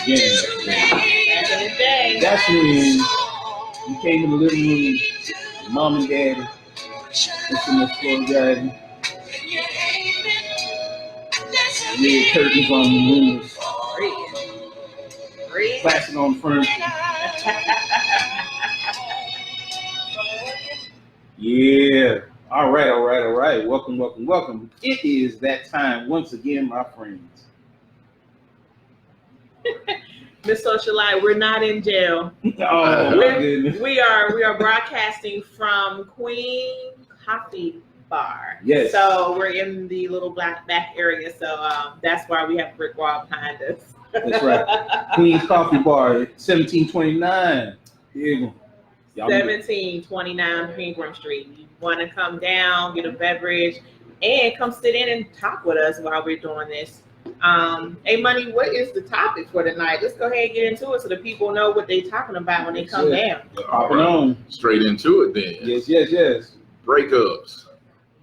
again. Back in the day. That's when you came in the living room, mom and daddy, listen to slow driving. Red curtains on the windows. Plastic on the furniture. Yeah. All right. Welcome. It is that time once again, my friends. Miss Socialite, we're not in jail. Oh my goodness. We are broadcasting from Queen Coffee Bar. Yes. So we're in the little back area. So that's why we have a brick wall behind us. That's right. Queen's Coffee Bar, 1729. Yeah. 1729 Pingram Street. You want to come down, get a beverage, and come sit in and talk with us while we're doing this. Hey, Money, what is the topic for tonight? Let's go ahead and get into it so the people know what they're talking about when they come down. Popping on. Straight into it then. Yes. Breakups.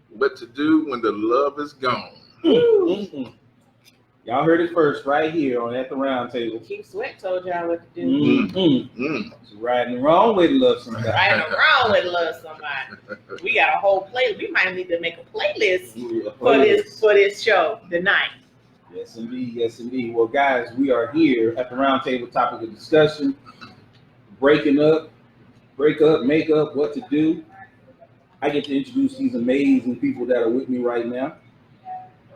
What to do when the love is gone. Mm-hmm. Y'all heard it first right here on At the Roundtable. Keith Sweat told y'all what to do. So riding the wrong way to love somebody. Riding the wrong way to love somebody. We got a whole playlist. We might need to make a playlist for this show tonight. Yes, indeed. Well, guys, we are here at the Roundtable topic of discussion. Breaking up, make up, what to do. I get to introduce these amazing people that are with me right now.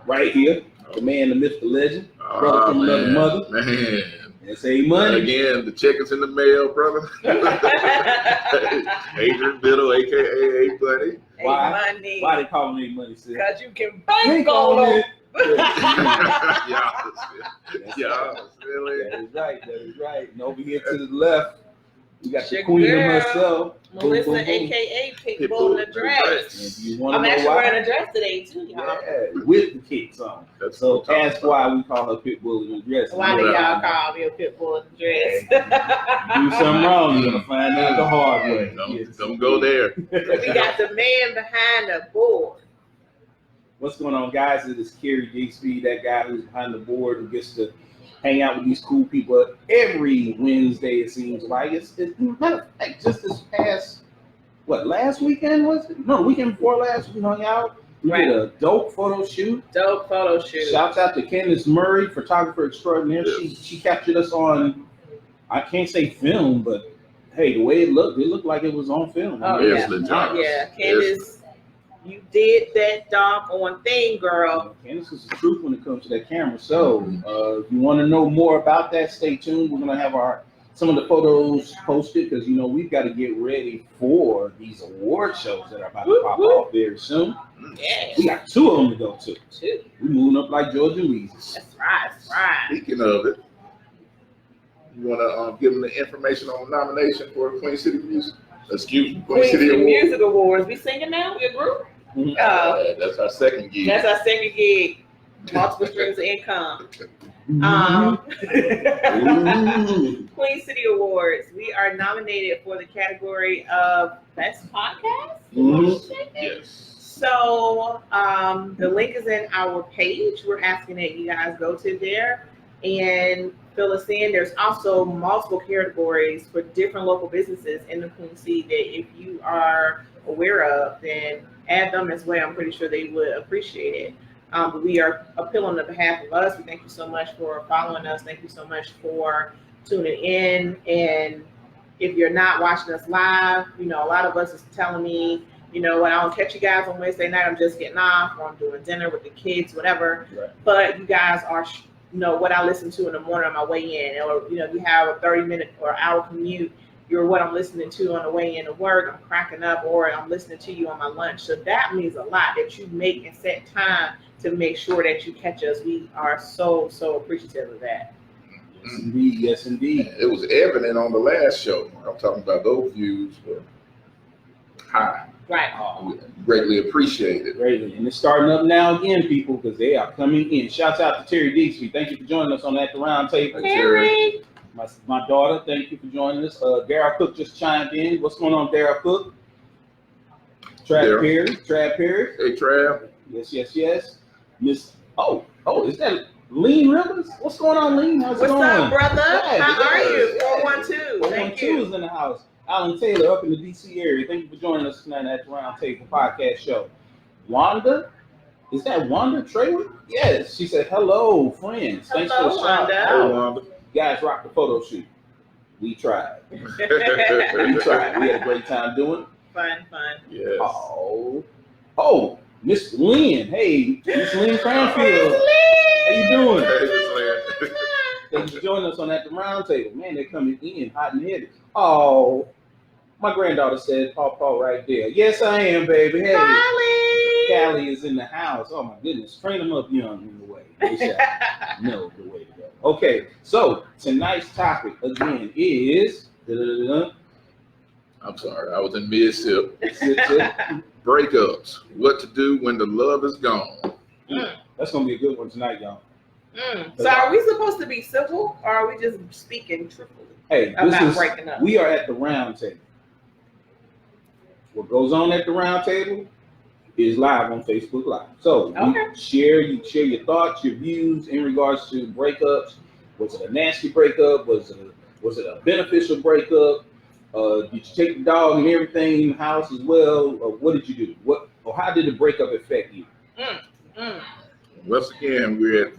Right here. The man, the myth, the legend, brother from another mother. Man. S.A. Money. Again, the check is in the mail, brother. Adrian Biddle, a.k.a. A Buddy. Why they calling me Money, sis? Because you can bank on it. Yeah, really. That is right. And over here to the left, we got the Your queen girl, herself. Melissa, boom. a.k.a. Pitbull in a dress. And you want I'm to know actually why? wearing a dress today, too, y'all. Yeah, with the kicks on. So that's why we call her Pitbull in a dress. Why do y'all call me a Pitbull in a dress? You do something wrong, you're going to find out the hard way. Don't go there. We got the man behind the board. What's going on, guys? It is Kerry Bixby, that guy who's behind the board who gets to hang out with these cool people every Wednesday, it seems like. It's matter of fact, just this past, last weekend was it? No, the weekend before last, we hung out. We did a dope photo shoot. Shouts out to Candace Murray, photographer extraordinaire. Yes. She captured us on, I can't say film, but hey, the way it looked like it was on film. Oh, yeah. Candace. You did that doggone thing, girl. Candace is the truth when it comes to that camera. So, if you want to know more about that, stay tuned. We're gonna have some of the photos posted because we've got to get ready for these award shows that are about to pop off very soon. Yeah, we got 2 of them to go to. We're moving up like Georgia Louise. That's right. Speaking of it, you want to give them the information on the nomination for Queen City Music? Queen City Music Awards. We singing now? We a group? That's our second gig. Multiple streams of income. Queen City Awards. We are nominated for the category of Best Podcast. Yes. So the link is in our page. We're asking that you guys go to there and fill us in. There's also multiple categories for different local businesses in the Queen City that if you are aware of, then add them as well. I'm pretty sure they would appreciate it. But we are appealing on behalf of us. We thank you so much for following us. Thank you so much for tuning in. And if you're not watching us live, a lot of us is telling me, when I don't catch you guys on Wednesday night, I'm just getting off or I'm doing dinner with the kids, whatever. Right. But you guys are, what I listen to in the morning on my way in. Or, you have a 30-minute or hour commute. You're what I'm listening to on the way into work. I'm cracking up, or I'm listening to you on my lunch. So that means a lot that you make and set time to make sure that you catch us. We are so appreciative of that. Yes, indeed. It was evident on the last show. I'm talking about those views were high. Right. We greatly appreciate it. Greatly. And it's starting up now again, people, because they are coming in. Shouts out to Terry Dixie. Thank you for joining us on At the Roundtable. Terry. My daughter, thank you for joining us. Darryl Cook just chimed in. What's going on, Darryl Cook? Trav Perry. Hey, Trav. Yes. Miss. Oh, is that Lean Rivers, what's going on, Lean? How's it What's going? up, brother? Yeah, How are yeah, you? yeah. 412. Thank 412 you. is in the house. Alan Taylor up in the DC area. Thank you for joining us tonight at the Roundtable Podcast Show. Wanda, is that Wanda Trailer? Yes. She said, hello, friends. Thanks for the Hello, shout Wanda. out. Hey, Wanda. You guys rocked the photo shoot. We tried. We Yes. tried. We had a great time doing it. Fun. Oh, Miss Lynn. Hey, Miss Lynn Cranfield. How you doing? Hey, Miss Lynn. Thanks for joining us on At the Roundtable. Man, they're coming in hot and heavy. Oh, my granddaughter said, Paw right there. Yes, I am, baby. Hey, Callie is in the house. Oh, my goodness. Train them up young in the way. They shall know the way to go. Okay, so tonight's topic, again, is... I'm sorry, I was in mid-sip. Sit. Breakups. What to do when the love is gone. That's going to be a good one tonight, y'all. So are we supposed to be civil or are we just speaking truthfully Hey, about breaking up? we are at the round table. What goes on at the round table is live on Facebook Live. So Okay. you share your thoughts, your views in regards to breakups. Was it a nasty breakup? Was it a beneficial breakup? Did you take the dog and everything in the house as well? Or what did you do? How did the breakup affect you? Once again, we're at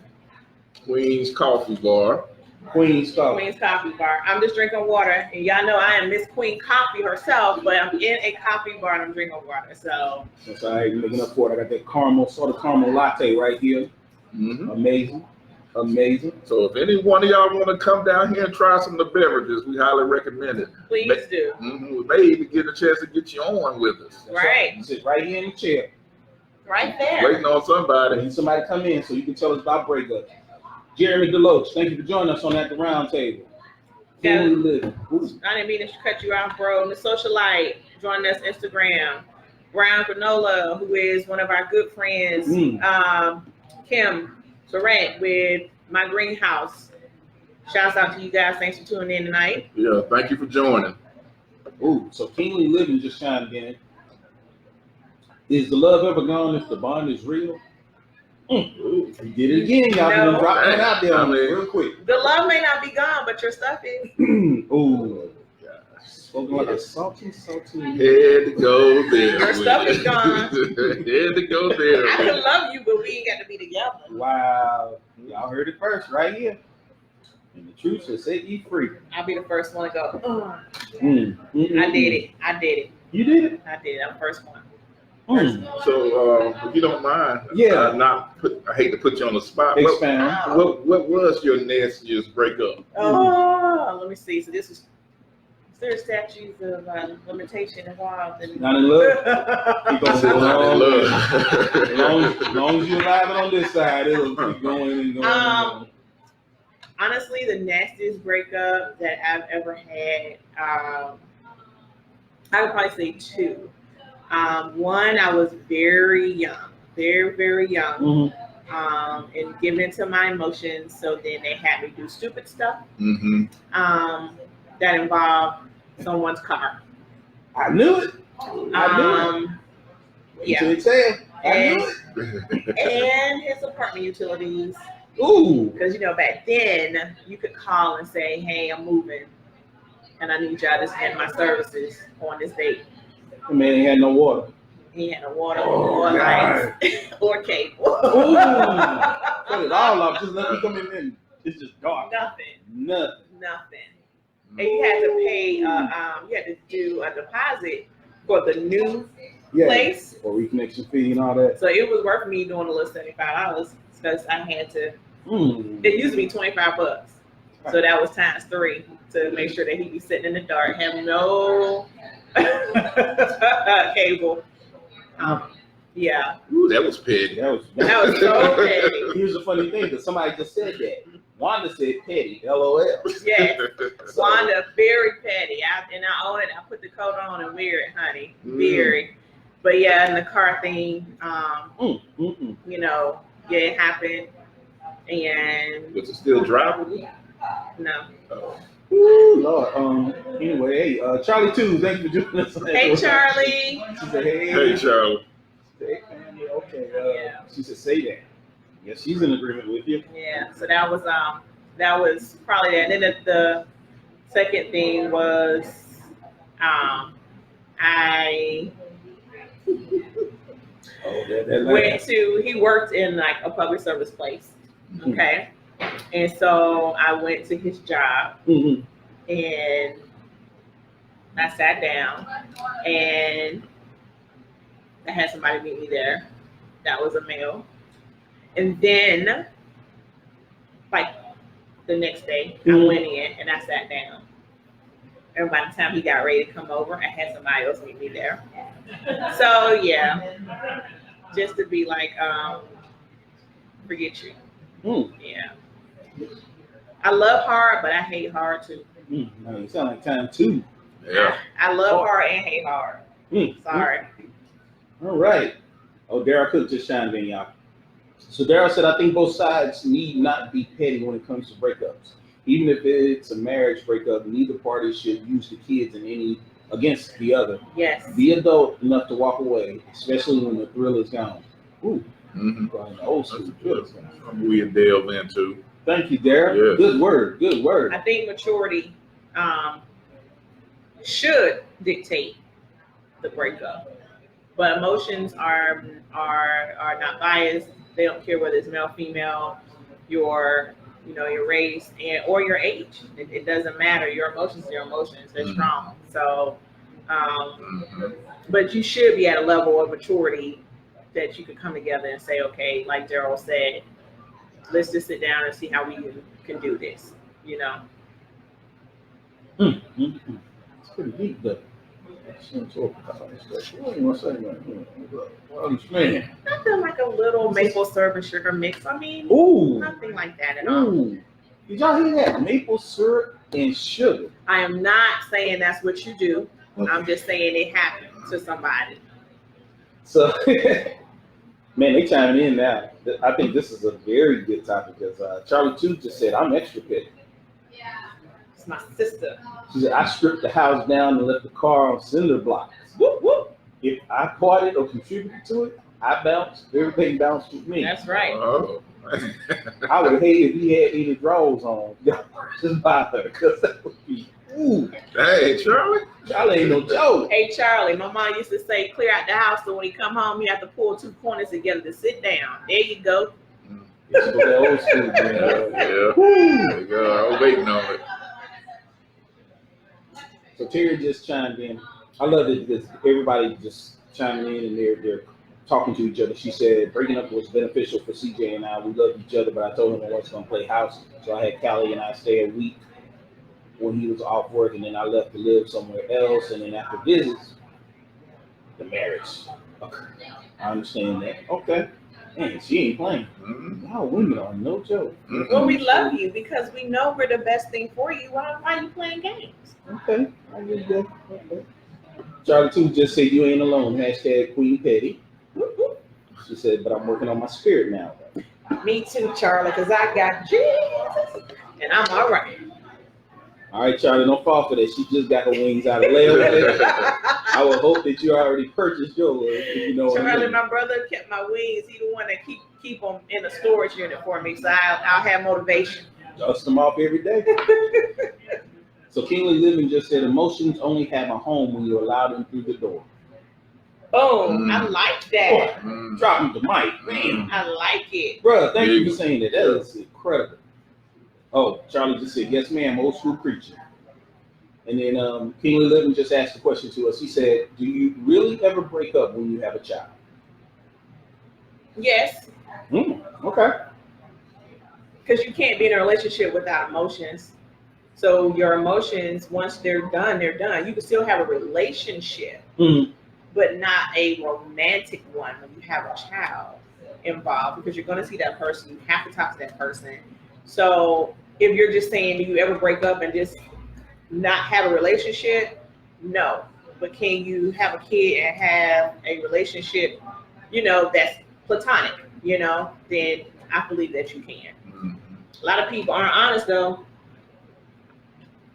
Queen's Coffee Bar. Queen's Coffee. Queen's Coffee Bar. I'm just drinking water, and y'all know I am Miss Queen Coffee herself, but I'm in a coffee bar and I'm drinking water. So That's all right. Making up for it. I got that salted caramel latte right here. Mm-hmm. Amazing. So if any one of y'all want to come down here and try some of the beverages, we highly recommend it. please do. We may even get a chance to get you on with us. That's Right. You sit right here in the chair. Right there. Waiting on I somebody. need somebody to come in so you can tell us about breakups. Jeremy Deloach, thank you for joining us on At the Roundtable. Yeah. Ooh. I didn't mean to cut you off, bro. The socialite joining us Instagram. Brown Granola, who is one of our good friends. Kim Surratt with My Greenhouse. Shouts out to you guys. Thanks for tuning in tonight. Yeah, thank you for joining. Ooh, so Kingly Living just chimed in. Is the love ever gone if the bond is real? You did it again, y'all. No. Been dropping it out there I mean- real quick. The love may not be gone, but your stuff is. Ooh, spoken like a salty. Had to go there. Your stuff is gone. Had to go there. I can love you, but we ain't got to be together. Wow, y'all heard it first right here. And the truth shall set you free. I'll be the first one to go. "Ugh." I I did it. You did it? I'm the first one. So, if you don't mind, Yeah. I hate to put you on the spot. Expound. What was your nastiest breakup? Oh, let me see. So is there statutes of limitation involved? Not in love. Keep on going Not in on. love. As long as you're alive on this side, it'll keep going and going. And Honestly, the nastiest breakup that I've ever had, I would probably say two. One, I was very young, very young, and given into my emotions. So then they had me do stupid stuff that involved someone's car. I knew it. Yeah. To exhale. I knew it. And his apartment utilities. Ooh. Because, back then you could call and say, hey, I'm moving and I need y'all to send my services on this date. The man ain't had no water. He had no water Oh, or lights or cable. Ooh. Cut it all off. Just let me come in and it's just dark. Nothing. And you had to pay, you had to do a deposit for the new place. For reconnection fee and all that. So it was worth me doing a little $75 because I had to, it used to be $25. So that was times 3 to make sure that he'd be sitting in the dark, have no cable. Yeah. Ooh, that was petty. That was so petty. Here's the funny thing, because somebody just said that. Wanda said petty, LOL. Yes. Wanda, very petty. I own it. I put the coat on and wear it, honey. Very. But yeah, and the car thing, it happened. And was it still drivable? No. Oh. Ooh, Lord. Anyway, hey, Charlie too. Thank you for joining us. Hey, Charlie. She said, hey. Hey, Charlie. Hey, family. Okay. She said, say that. Yes, she's in agreement with you. Yeah, so that was probably that. And then the second thing was I he worked in like a public service place. Okay. And so I went to his job and I sat down and I had somebody meet me there. That was a male. And then like the next day I went in and I sat down. And by the time he got ready to come over, I had somebody else meet me there. So yeah, just to be like, forget you. Yeah. I love hard, but I hate hard too. No, you sound like time too. Yeah. I love hard and hate hard. Sorry. All right. Oh, Daryl Cook just chimed in, y'all. So Daryl said, I think both sides need not be petty when it comes to breakups. Even if it's a marriage breakup, neither party should use the kids in any against the other. Yes. Be adult enough to walk away, especially when the thrill is gone. Ooh. The old school thrill is gone. We delve into. Thank you, Daryl. Yes. Good word. Good word. I think maturity should dictate the breakup, but emotions are not biased. They don't care whether it's male, female, your race, or your age. It doesn't matter. Your emotions are your emotions. They're strong. So, but you should be at a level of maturity that you can come together and say, okay, like Daryl said, let's just sit down and see how we can do this. It's pretty deep, though. Nothing like a little maple syrup and sugar mix. I mean, nothing like that at all. Did y'all hear that? Maple syrup and sugar. I am not saying that's what you do. I'm just saying it happened to somebody. So, man, they chiming in now. I think this is a very good topic because Charlie 2 just said, I'm extra petty. It's my sister. She said, I stripped the house down and left the car on cinder blocks. Whoop, whoop. If I caught it or contributed to it, I bounced. Everything bounced with me. That's right. Oh. I would hate if he had any drawers on. Just bother, because that would be, ooh. Hey, Charlie. Charlie ain't no joke. Hey, Charlie, my mom used to say, clear out the house so when he come home, you have to pull two corners together to sit down. There you go. It's that old school, man. Yeah. There you go. I was waiting on it. So Terry just chimed in. I love it because everybody just chiming in and they're talking to each other. She said breaking up was beneficial for CJ and I. We loved each other, but I told him I wasn't gonna play house. So I had Callie and I stay a week when he was off work, and then I left to live somewhere else. And then after visits, the marriage. Okay. I understand that. Okay. Man, she ain't playing. Y'all women are no joke. Well, we love you because we know we're the best thing for you. Why are you playing games? Okay. I get that. Okay. Charlie 2 just said you ain't alone. Hashtag Queen Petty. She said, but I'm working on my spirit now. Me too, Charlie, because I got Jesus and I'm all right. All right, Charlie, don't fall for that. She just got her wings out of layup. I would hope that you already purchased yours. If you know what I Charlie, mean. my brother kept my wings. He the one that keep them in a storage unit for me, so I'll have motivation. Dust them off every day. So Kingly Living just said emotions only have a home when you allow them through the door. Boom, I like that. Dropping the mic, man. I like it. Bruh, thank you for saying that. That is incredible. Oh, Charlie just said, yes, ma'am, old school preacher. And then Kingly Living just asked a question to us. He said, do you really ever break up when you have a child? Yes. Okay. Because you can't be in a relationship without emotions. So your emotions, once they're done, they're done. You can still have a relationship, but not a romantic one when you have a child involved, because you're going to see that person. You have to talk to that person. So if you're just saying, do you ever break up and just not have a relationship? No. But can you have a kid and have a relationship, that's platonic, then I believe that you can. A lot of people aren't honest though.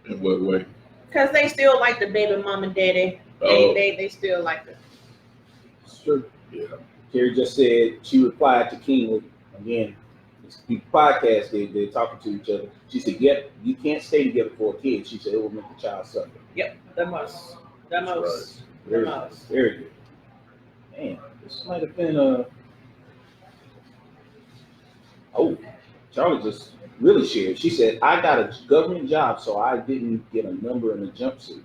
In what way? Because they still like the baby mama daddy. They still like the. It's true. Yeah. Terry just said she replied to Kingly, again, it's people podcast, they're talking to each other. She said, "Yep, you can't stay together for a kid." She said it will make the child suffer. Yep, the most. Very good. Man, this might have been a. Oh, Charlie just really shared. She said, "I got a government job, so I didn't get a number in a jumpsuit."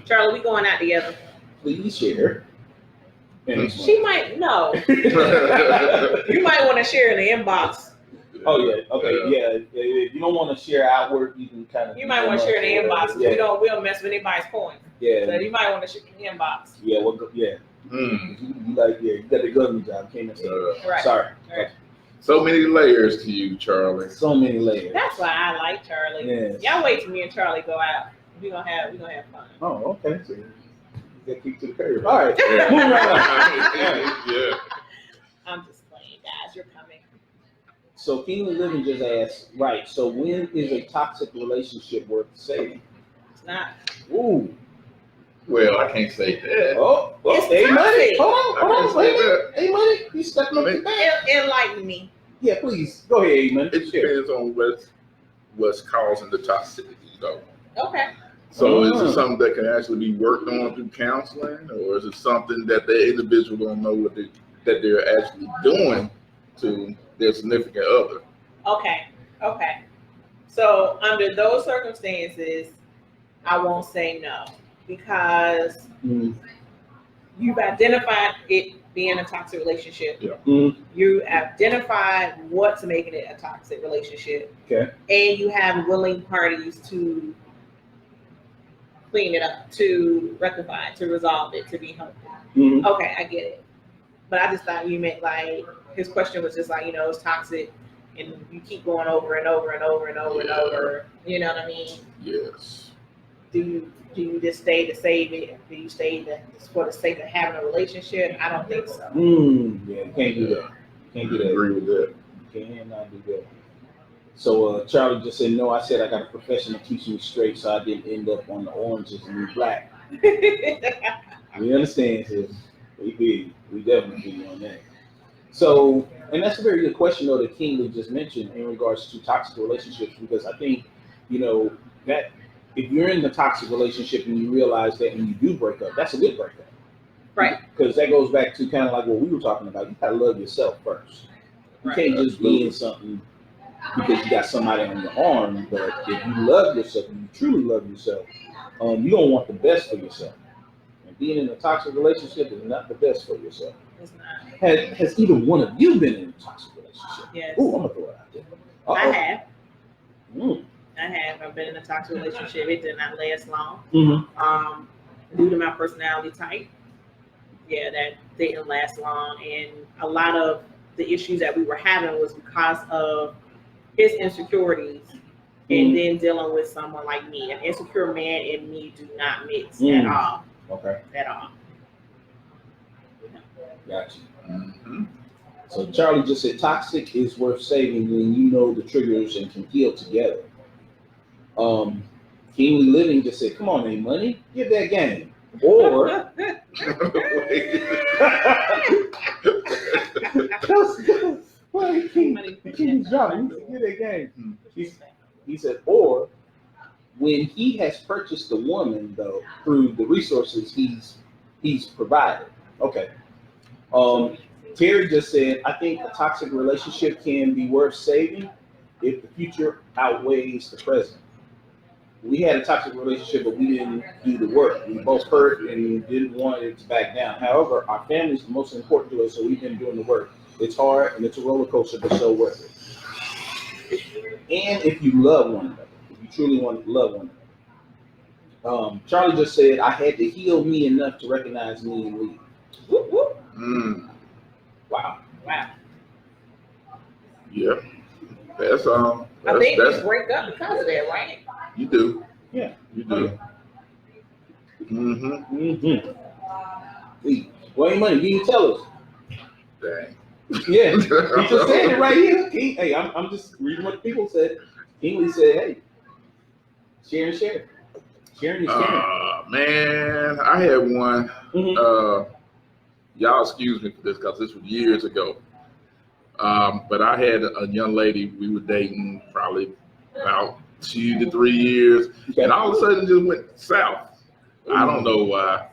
Charlie, we going out together. Please share. She might no. You might want to share in the inbox. Oh yeah, okay, yeah. If you don't want to share outward, you can kind of. You might want to share in the inbox. Yeah. We don't mess with anybody's coins. Yeah. So you might want to share in the inbox. Yeah. Well, yeah. You got the government job. Can't miss it. Right. Sorry. Right. So many layers to you, Charlie. So many layers. That's why I like Charlie. Yes. Y'all wait till me and Charlie go out. We gonna have fun. Oh, okay. So you got kicked to the curb. All right. Moving right on. Yeah. I'm just playing, guys. You're coming. So Kingly Living just asked, right? So when is a toxic relationship worth saving? It's not. Ooh. Well, I can't say that. Oh, It's hey, money. toxic. Hold on. Wait a minute. Hey, money. You stepping up your back. Enlighten me. Yeah, please. Go ahead, man. It depends on what's causing the toxicity, though. Okay. So is it something that can actually be worked on through counseling, or is it something that the individual don't know that they're actually doing to their significant other? Okay. So under those circumstances, I won't say no because you've identified it being a toxic relationship. Yeah. You identified what's making it a toxic relationship. Okay. And you have willing parties to clean it up, to rectify it, to resolve it, to be helpful. Okay, I get it. But I just thought you meant like his question was just like, it's toxic and you keep going over and over and over and over and over. You know what I mean? Yes. Do you just stay to save it? Do you stay for the sake of having a relationship? I don't think so. Yeah, can't do that. Can't do I that. agree with that. Cannot do that. So Charlie just said, no, I said I got a profession that keeps me straight so I didn't end up on the oranges and be black. We understand, sis. We definitely be on that. So, and that's a very good question, though, that Kingsley just mentioned in regards to toxic relationships, because I think, that if you're in the toxic relationship and you realize that and you do break up, that's a good breakup. Right. Because that goes back to kind of like what we were talking about. You got to love yourself first. You can't just be in something because you got somebody on your arm, but if you love yourself and you truly love yourself, you don't want the best for yourself. And being in a toxic relationship is not the best for yourself. It's not. Has either one of you been in a toxic relationship? Yes. Ooh, I'm gonna throw it out there. I have. Mm. I've been in a toxic relationship. It did not last long. Mm-hmm. Due to my personality type, that didn't last long. And a lot of the issues that we were having was because of his insecurities and then dealing with someone like me. An insecure man and me do not mix at all. Okay. At all. Gotcha. Mm-hmm. So Charlie just said toxic is worth saving when you know the triggers and can heal together. Kingly Living just said, come on, ain't money, give that game. Or King's job, give that game. He said, or when he has purchased the woman though through the resources he's provided. Okay. Terry just said, I think a toxic relationship can be worth saving if the future outweighs the present. We had a toxic relationship, but we didn't do the work. We both hurt and didn't want it to back down. However, our family is the most important to us, so we've been doing the work. It's hard and it's a roller coaster, but so worth it. And if you love one another, if you truly want to love one another. Charlie just said, I had to heal me enough to recognize me and leave. Whoop, whoop. Wow. Yeah. That's I think we break up because of that, right? You do. Yeah. You do. Well, ain't money, you tell us. Dang. Yeah. He just said it right here. I'm just reading what the people said. Kingsley said, hey, share and share. Sharing is sharing. Man, I had one. y'all excuse me for this because this was years ago. But I had a young lady, we were dating probably about 2 to 3 years, Okay. and all of a sudden it just went south. I don't know why,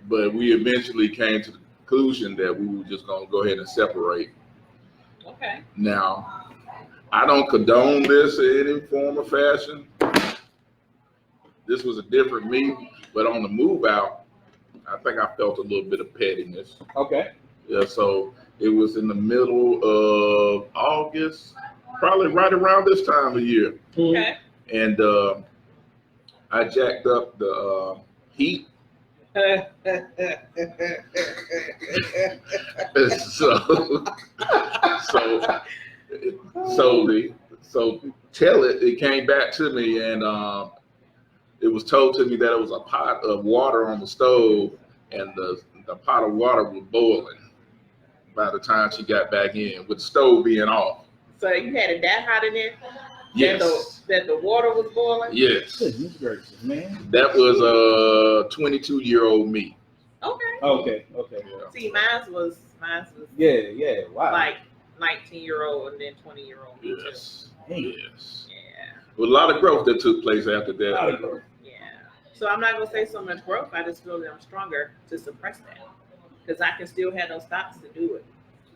but we eventually came to the conclusion that we were just going to go ahead and separate. Okay. Now, I don't condone this in any form or fashion. This was a different me, but on the move out, I think I felt a little bit of pettiness. Okay. Yeah, so it was in the middle of August, probably right around this time of year. Okay. And I jacked up the heat. So tell it came back to me, and it was told to me that it was a pot of water on the stove, and the pot of water was boiling by the time she got back in, with the stove being off. So you had it that hot in there? Yes. That the water was boiling? Yes. Goodness gracious, man. That was a 22-year-old me. Okay. Okay. Yeah. See, mine was Yeah. Wow. like 19-year-old and then 20-year-old me Yes. Hey. Yes. too. Yeah. With a lot of growth that took place after A lot of that. growth. Yeah. So I'm not gonna say so much growth. I just feel that I'm stronger to suppress that, because I can still have those thoughts to do it,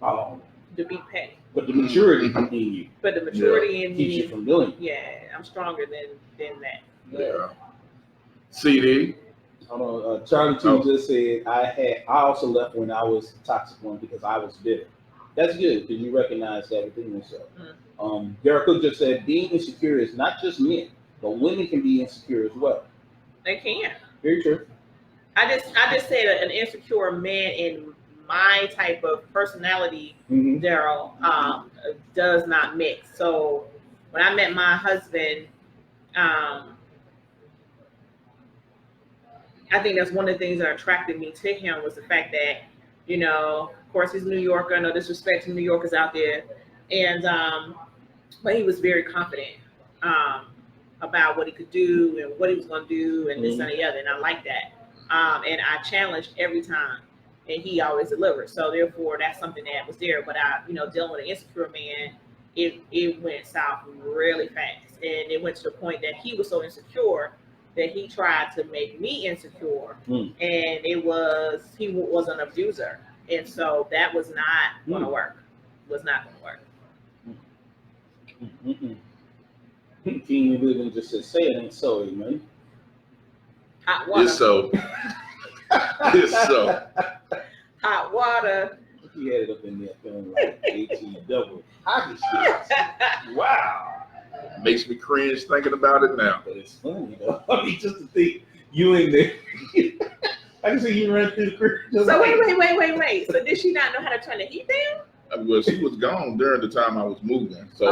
Oh, to be petty. but the maturity in you But the maturity in keeps you me, from doing it. yeah, I'm stronger than that. Yeah. CD. Hold on, Charlie too just said I also left when I was the toxic one because I was bitter. That's good because you recognize that within yourself. Derek Cook just said being insecure is not just men, but women can be insecure as well. They can. Very true. I just said an insecure man in my type of personality, Mm-hmm. Daryl, does not mix. So when I met my husband, I think that's one of the things that attracted me to him was the fact that, you know, of course he's a New Yorker, no disrespect to New Yorkers out there, and but he was very confident about what he could do and what he was going to do and this and the other, and I like that. And I challenged every time, and he always delivered. So therefore, that's something that was there. But dealing with an insecure man, it went south really fast, and it went to the point that he was so insecure that he tried to make me insecure, and he was an abuser, and so that was not going to work. Was not going to work. King Living just said, "Say it ain't so, man." Hot water. It's so. It's so. Hot water. He had it up in there feeling like 18 double hockey sticks. Wow. Makes me cringe thinking about it now. But it's funny though. I mean, just to think you in there. I can see you run through the crib. So wait. So did she not know how to turn the heat down? Well, she was gone during the time I was moving, so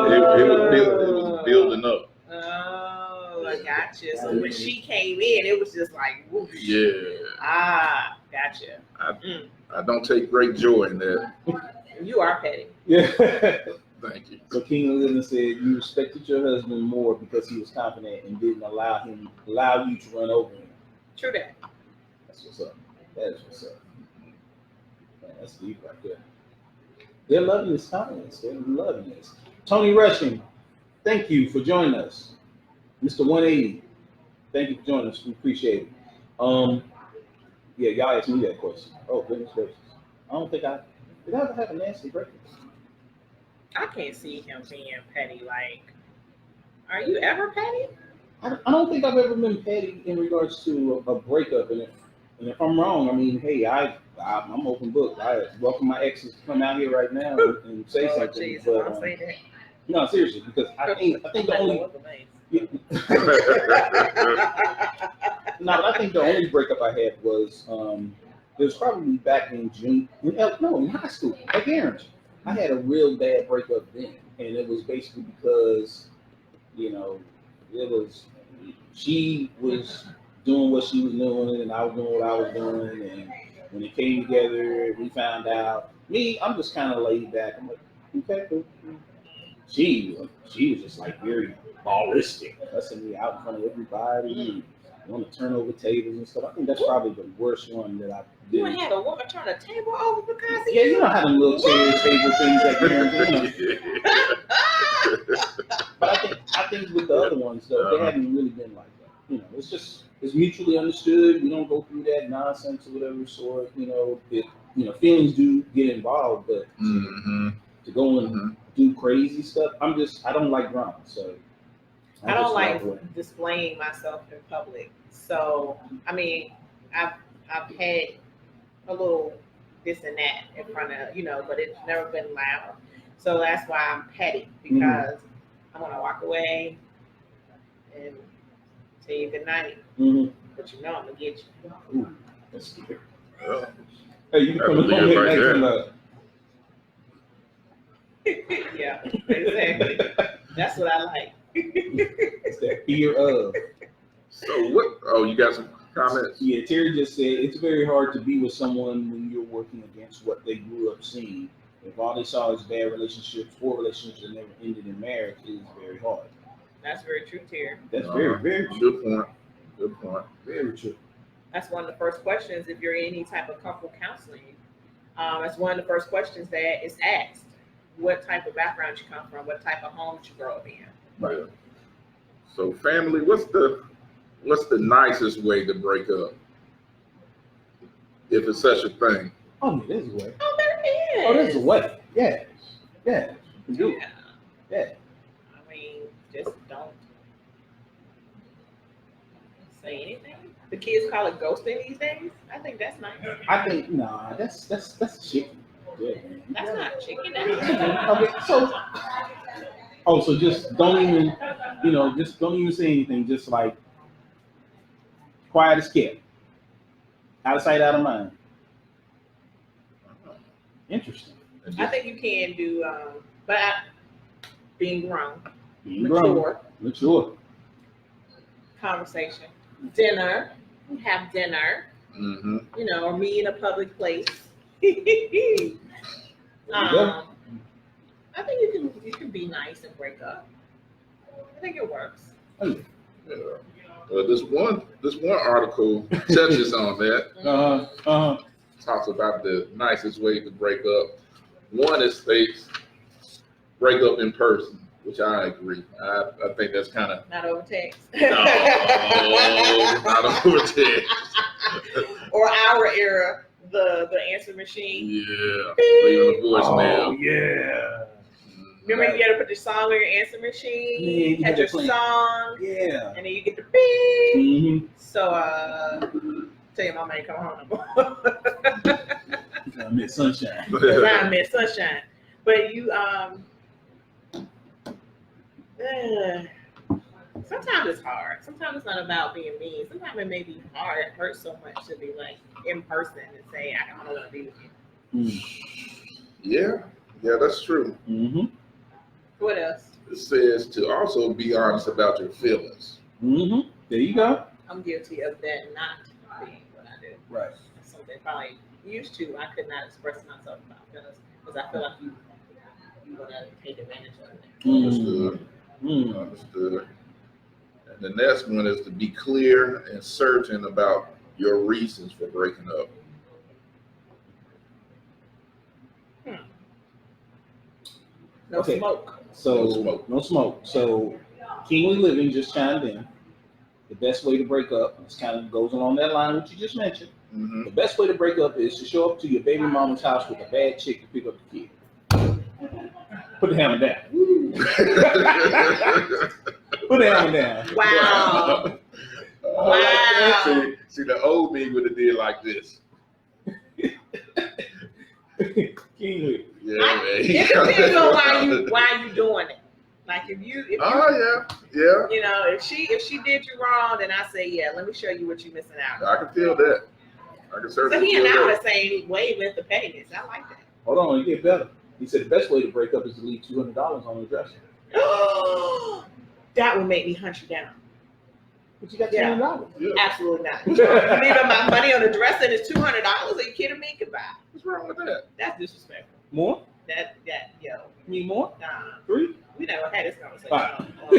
it was building up. Oh, I gotcha. So when she came in, it was just like, whoosh. Yeah. Ah, gotcha. I don't take great joy in that. You are petty. Yeah. Thank you. So King of Living said you respected your husband more because he was confident and didn't allow you to run over him. True that. That's what's up. That is what's up. Man, that's deep right there. They're loving this comments. They're loving this. Tony Rushing, thank you for joining us. Mr. 180, thank you for joining us. We appreciate it. Yeah, y'all asked me that question. Oh, goodness gracious. I don't think did I ever have a nasty breakup? I can't see him being petty. Like, are you ever petty? I don't think I've ever been petty in regards to a breakup. And if I'm wrong, I mean, hey, I'm open book. I welcome my exes to come out here right now and say something. Jesus, But, don't say that. no, seriously, because I think the only I think the only breakup I had was it was probably back in June. In high school at Garrett. I had a real bad breakup then, and it was basically because, she was doing what she was doing, and I was doing what I was doing, and when it came together, we found out. I'm just kind of laid back. I'm like, okay, cool. She was just like very ballistic, cussing me out in front of everybody, want to turn over tables and stuff. I think that's probably the worst one that I've You ain't had a woman turn a table over because of Yeah, you know how them little chairs, table things that But I think with the other ones though, they haven't really been like that. It's mutually understood. We don't go through that nonsense or whatever sort. Feelings do get involved, but to go and do crazy stuff, I don't like drama. So I don't like displaying myself in public. So I mean, I've had a little this and that in front of but it's never been loud. So that's why I'm petty, because I want to walk away and say you good night. But I'm gonna get you. Ooh, that's scary. Yeah. Hey, you can come home right next there. time. Yeah, exactly. That's what I like. It's that fear of. So what? Oh, you got some comments? Yeah, Terry just said it's very hard to be with someone when you're working against what they grew up seeing. If all they saw is bad relationships or relationships that never ended in marriage, it is very hard. That's very true, Terry. That's very, very true. Good point. Good point. Very true. That's one of the first questions if you're in any type of couple counseling. That's one of the first questions that is asked. What type of background you come from? What type of home did you grow up in? Right. So family, what's the nicest way to break up? If it's such a thing. Oh, yeah, there's a way. Oh, there is. Oh, there's a way. Yes. Yeah. You do. Yeah. I mean, just don't say anything. The kids call it ghosting these days. I think that's nice. I think that's chicken. Yeah, man. That's not chicken. Okay, so just don't even say anything. Just like quiet as kept. Out of sight, out of mind. Interesting. I think you can do, being grown, Mature. conversation, dinner, have dinner, or meet in a public place. I think you can be nice and break up. I think it works. Oh, yeah. This one article touches on that. Talks about the nicest way to break up. One, it states break up in person, which I agree. I think that's kind of not over text. No, not over text. Or our era, the answer machine. Yeah, leaving a voicemail. Oh yeah. Remember you had to put your song on your answer machine. Yeah, you had your had to play. song. Yeah. And then you get the beep. Mm-hmm. So tell your mama ain't come home no more. I miss sunshine. I miss sunshine. But you sometimes it's hard. Sometimes it's not about being mean. Sometimes it may be hard. It hurts so much to be like in person and say, I don't want to be with you. Yeah, that's true. Mm-hmm. What else? It says to also be honest about your feelings. Mm-hmm. There you go. I'm guilty of that not being what I do. Right. That's something probably used to. I could not express myself about feelings because I feel like you want to take advantage of it. Understood. Understood. And the next one is to be clear and certain about your reasons for breaking up. No smoke. So no smoke. So Kingly Living just chimed in. The best way to break up, this kind of goes along that line which you just mentioned. Mm-hmm. The best way to break up is to show up to your baby mama's house with a bad chick to pick up the kid. Put the hammer down. Put the hammer down. Wow. Wow. See, the old me would have did like this. Kingly. Yeah, man. It depends on why you doing it. Like if you yeah. if she did you wrong, then I say, yeah, let me show you what you're missing out. I can feel that. I can certainly So he feel and I that. were saying wavelength of pettiness. I like that. Hold on, you get better. He said the best way to break up is to leave $200 on the dresser. That would make me hunt you down. But you got $200. Yeah. Absolutely not. You leaving my money on the dresser and it's $200? Are you kidding me? Goodbye. What's wrong with that? That's disrespectful. More? That You need more? Nah. 3? We never had this conversation. We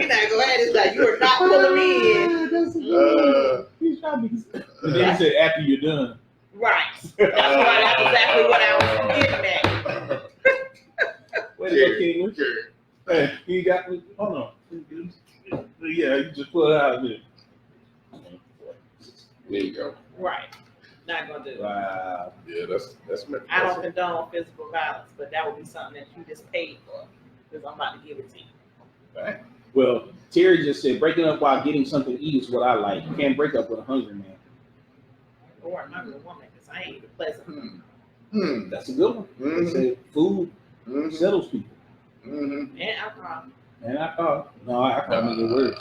not gonna have this. Like you are not pulling me in. He's And then he said, after you're done. Right. That's exactly what I was getting at. Way to go, King. Hey, you got me. Hold on. Yeah, you just pull it out of there. There you go. Right. Not gonna do it. Wow. Yeah, that's I don't condone physical violence, but that would be something that you just paid for because I'm about to give it to you. right. Well, Terry just said, breaking up while getting something to eat is what I like. You can't break up with a hungry man. Or a hungry woman because I ain't even pleasant. That's a good one. They said food settles people. And alcohol. And I thought, no, I thought it was worse.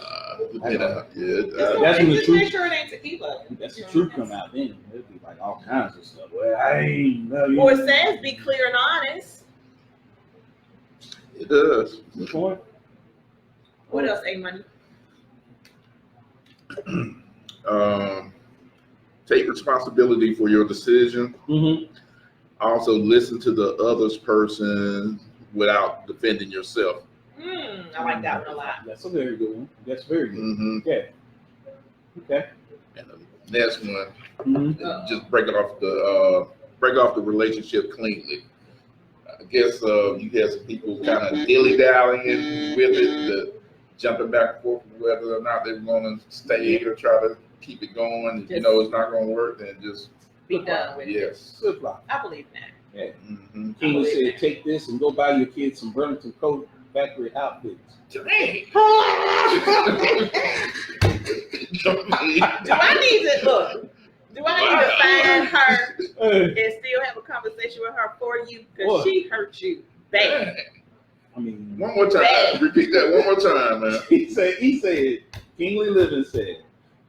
That's when the Just truth- make sure it ain't tequila. That's the truth come out then. It'd be like all kinds of stuff. Well, I ain't love you. Or it says be clear and honest. it does. Good point. What else, A-Money? Take responsibility for your decision. Mm-hmm. Also, listen to the other person without defending yourself. I like that one a lot. That's a very good one. That's very good. Mm-hmm. Okay. Okay. And the next one, Mm-hmm. just break off the relationship cleanly. I guess you had some people kind of dilly-dallying with it, jumping back and forth whether or not they're going to stay or try to keep it going. You know, it's not going to work, then just Be done with it. yes. Good luck. I believe that. Yeah. Mm-hmm. King said, take this and go buy your kids some Burlington Coat Factory outfits. Do I need to look? Do I need to find her and still have a conversation with her for you? Because What? she hurt you bad. I mean, One more time. Repeat that one more time, man. he said, Kingly Living said,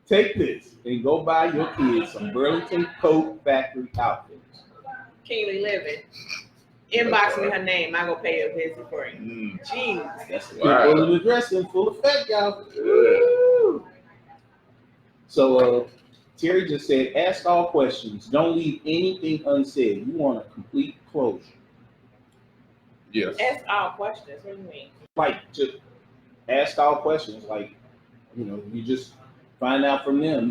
take this and go buy your kids some Burlington Coat Factory outfits. Kingly Living. Inbox me her name. I go pay a visit for you. Jeez. That's the Wow. people in the dressing full effect, y'all. Good. Woo. So Terry just said, ask all questions. Don't leave anything unsaid. You want a complete closure. Yes. Ask all questions. What do you mean? Like, just ask all questions. Like, you just find out from them,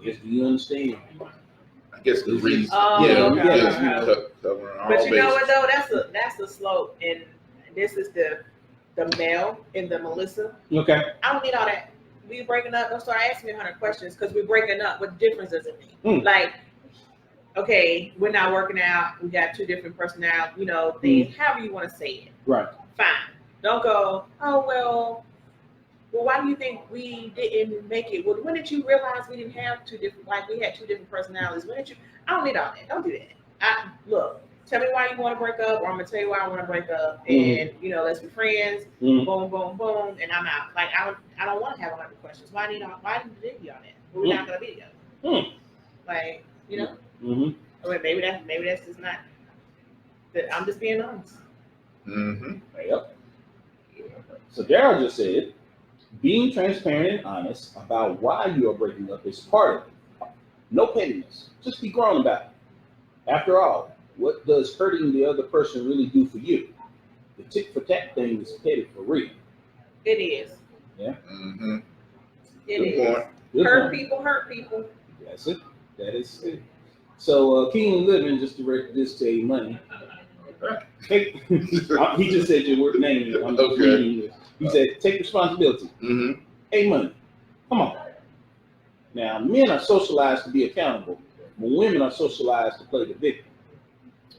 just do you understand? I guess the reason. Oh, Yeah, okay. yeah. Covering all But you know bases. what though? That's a slope, and this is the Mel and the Melissa. Okay. I don't need all that. We breaking up. Don't start asking me 100 questions because we're breaking up. What difference does it make? Like, okay, we're not working out. We got two different personalities. Things. However you want to say it. Right. Fine. Don't go. Oh well. Well, why do you think we didn't make it? Well, when did you realize we didn't have two different? Like we had two different personalities. When did you? I don't need all that. Don't do that. Look. Tell me why you want to break up, or I'm gonna tell you why I want to break up, and let's be friends. Boom, boom, boom, and I'm out. Like I don't want to have 100 questions. Why do you need all that? We're not gonna be together. Like I mean, maybe that's just not. That I'm just being honest. Yep. So Daryl just said, being transparent and honest about why you are breaking up is part of it. No pettiness. Just be grown about it. After all, what does hurting the other person really do for you? The tick for tat thing is petty for real. It is. Yeah. It Good is. point. Good Hurt point. people hurt people. That's it. That is it. So King Living, just direct this to A-Money. He just said your name. I'm just Okay. reading this. He said, take responsibility. A-Money. Come on. Now, men are socialized to be accountable, but women are socialized to play the victim.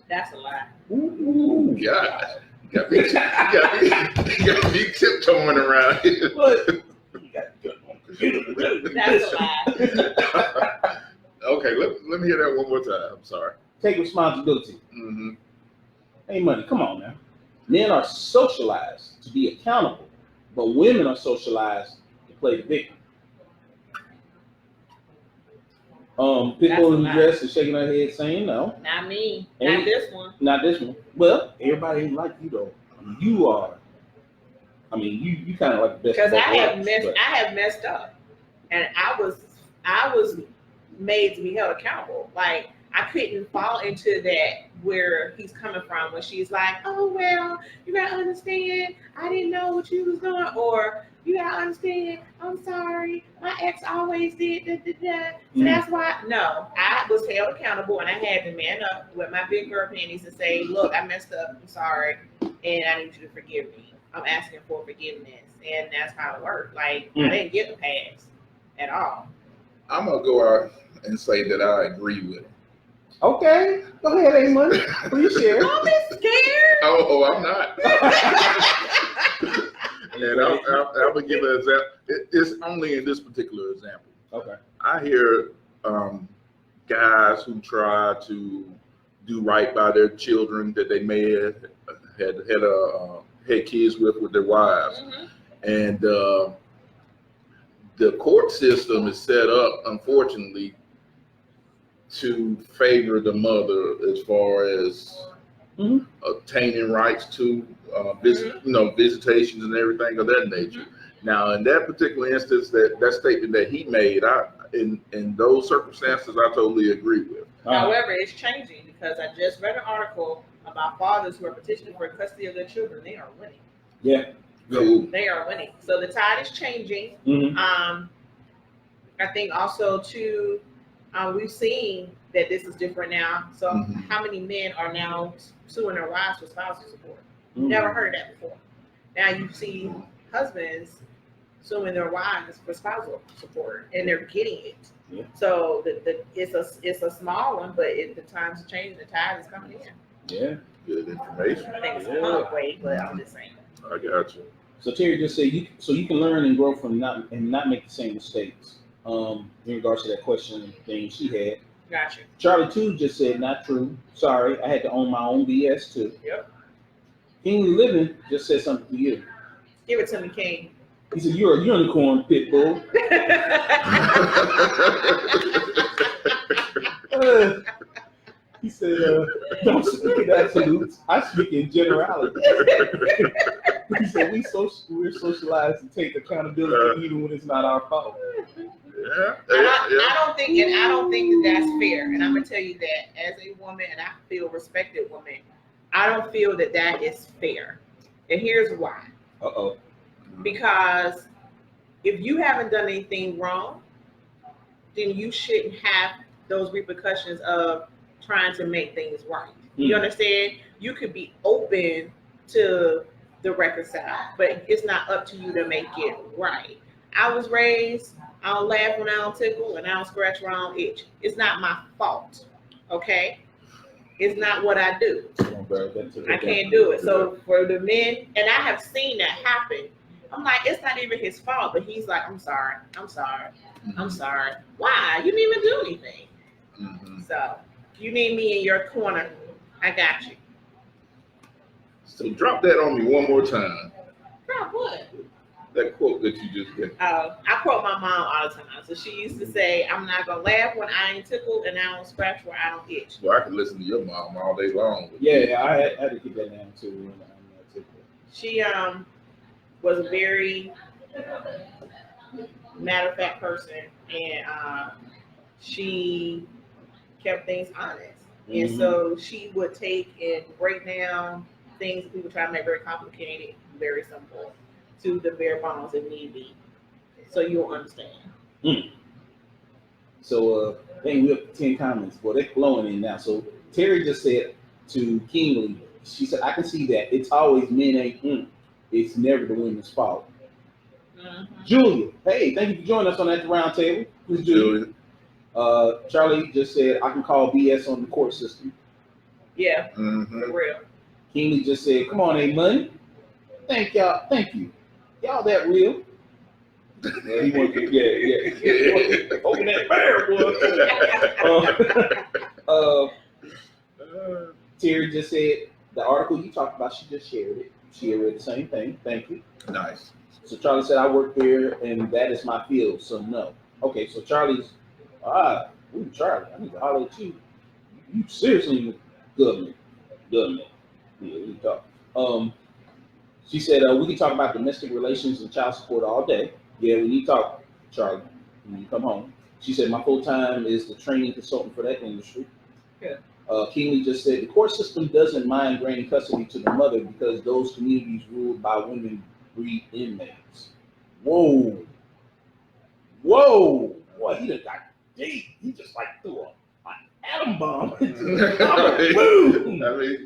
That's a lie. Ooh. God. You got me tiptoeing around here. But you got good one. That's a lie. Okay, let me hear that one more time. I'm sorry. Take responsibility. A-Money, come on now. Men are socialized to be accountable, but women are socialized to play the victim. People in the dress are shaking their head saying no. Not me. Ain't- Not this one. Not this one. Well, everybody ain't like you though. You are. I mean, you kind of like the best. Because of I both have worlds, I have messed up, and I was made to be held accountable. Like I couldn't fall into that where he's coming from when she's like, oh, well, you gotta understand, I didn't know what you was doing, or you gotta understand, I'm sorry, my ex always did da. So that's why, no, I was held accountable and I had to man up with my big girl panties and say, look, I messed up, I'm sorry, and I need you to forgive me. I'm asking for forgiveness, and that's how it worked. Like, I didn't get a pass at all. I'm gonna go out and say that I agree with him. Okay, go ahead, A-Money. Please share. Don't be scared. Oh, I'm not. And I'm gonna give an example. It's only in this particular example. Okay. I hear guys who try to do right by their children that they may have had kids with their wives, and the court system is set up, unfortunately, to favor the mother as far as obtaining rights to visitations and everything of that nature. Now, in that particular instance, that statement that he made, in those circumstances, I totally agree with. However, it's changing because I just read an article about fathers who are petitioning for custody of their children. They are winning. Yeah. Cool. They are winning. So the tide is changing. I think also too, we've seen that this is different now. So how many men are now suing their wives for spousal support? Never heard of that before. Now you see husbands suing their wives for spousal support, and they're getting it. Yeah. So it's a small one, but the times are changing. The tide is coming in. Yeah, good information. I think it's a long way, but I'm just saying. I got you. So Terry just said you can learn and grow from not make the same mistakes. In regards to that question thing she had. Gotcha. Charlie 2 just said not true. Sorry, I had to own my own BS too. Yep. King Living just said something to you. Give it to me, King. He said, "You're a unicorn, pit bull." He said, "Don't speak in absolutes. I speak in generality." He said, "We're socialized to take accountability even when it's not our fault." I don't think that that's fair. And I'm gonna tell you that as a woman, and I feel respected woman, I don't feel that that is fair. And here's why. Because if you haven't done anything wrong, then you shouldn't have those repercussions of trying to make things right. You understand? You could be open to the reconcile, but it's not up to you to make it right. I was raised, I don't laugh when I don't tickle, and I don't scratch when I don't itch. It's not my fault, okay? It's not what I do. I can't do it. So for the men, and I have seen that happen, I'm like, it's not even his fault, but he's like, I'm sorry. Why? You didn't even do anything. So you need me in your corner, I got you. So drop that on me one more time. Drop what? That quote that you just did. I quote my mom all the time. So she used to say, I'm not going to laugh when I ain't tickled, and I don't scratch where I don't itch. Well, I could listen to your mom all day long. Yeah, I had to get that down too. When I'm not tickled. She was a very matter-of-fact person, and she kept things honest. And so she would take and break down things that people try to make very complicated, very simple, to the bare bones if need be. So you'll understand. So, dang, we have 10 comments. Well, they're flowing in now. So Terry just said to Kingly, she said, I can see that. It's always men ain't It's never the women's fault. Julia, hey, thank you for joining us on At the Roundtable. Who's Julia? Charlie just said, I can call BS on the court system. Yeah, for real. Kingly just said, come on, A-Money. Thank y'all. Thank you. Y'all that real. Yeah, he wants to, yeah. Open that barrel, boy. Terry just said, the article you talked about, she just shared it. She read the same thing. Thank you. Nice. So Charlie said, I work there, and that is my field, so no. Okay, so Charlie's, Charlie, I need to holler at you. You seriously in the government. Yeah, we talk. She said, we can talk about domestic relations and child support all day. Yeah, we need to talk, Charlie, when you come home. She said, my full time is the training consultant for that industry. Yeah. Keenly just said the court system doesn't mind granting custody to the mother because those communities ruled by women breed inmates. Whoa. Boy, he done got deep. He just like threw an atom bomb. I mean,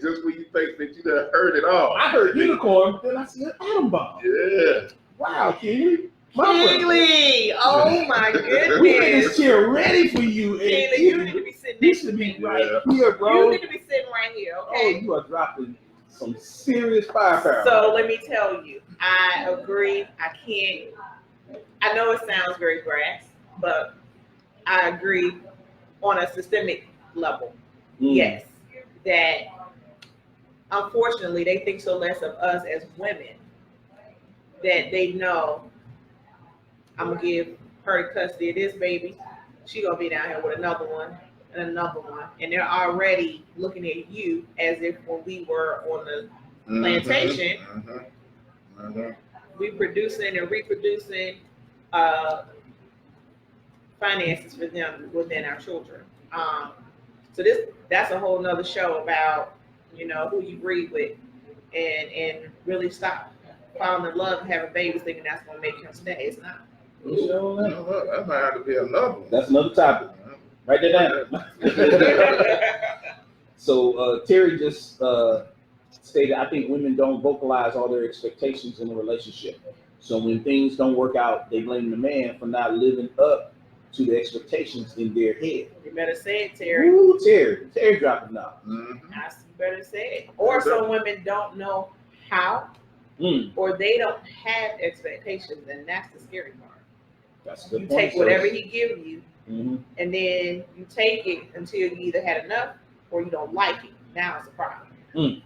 just when you think that you done heard it all. I heard unicorn, but then I see an atom bomb. Yeah. Wow, Keenly. Kingly, oh my We got this goodness. chair ready for you. Kingly, you need to be sitting You next to should be me. right Yeah. here, You bro. need to be sitting right here, Oh, okay? you are dropping some serious firepower. So let me tell you, I agree. I know it sounds very brass, but I agree on a systemic level. Yes, that unfortunately they think so less of us as women that they know I'm gonna give her custody of this baby. She gonna be down here with another one and another one, and they're already looking at you as if when we were on the plantation, we producing and reproducing finances for them within our children. So that's a whole nother show about, who you breed with and really stop falling in love and having babies thinking that's gonna make him stay. It's not. That might have to be another one. That's another topic. Write that down. So Terry just stated, I think women don't vocalize all their expectations in a relationship. So when things don't work out, they blame the man for not living up to the expectations in their head. You better say it, Terry. Ooh, Terry dropping now. You better say it. Or some women don't know how, or they don't have expectations, and that's the scary part. That's a good You point. take whatever he gives you, Mm-hmm. and then you take it until you either had enough or you don't like it. Now it's a problem.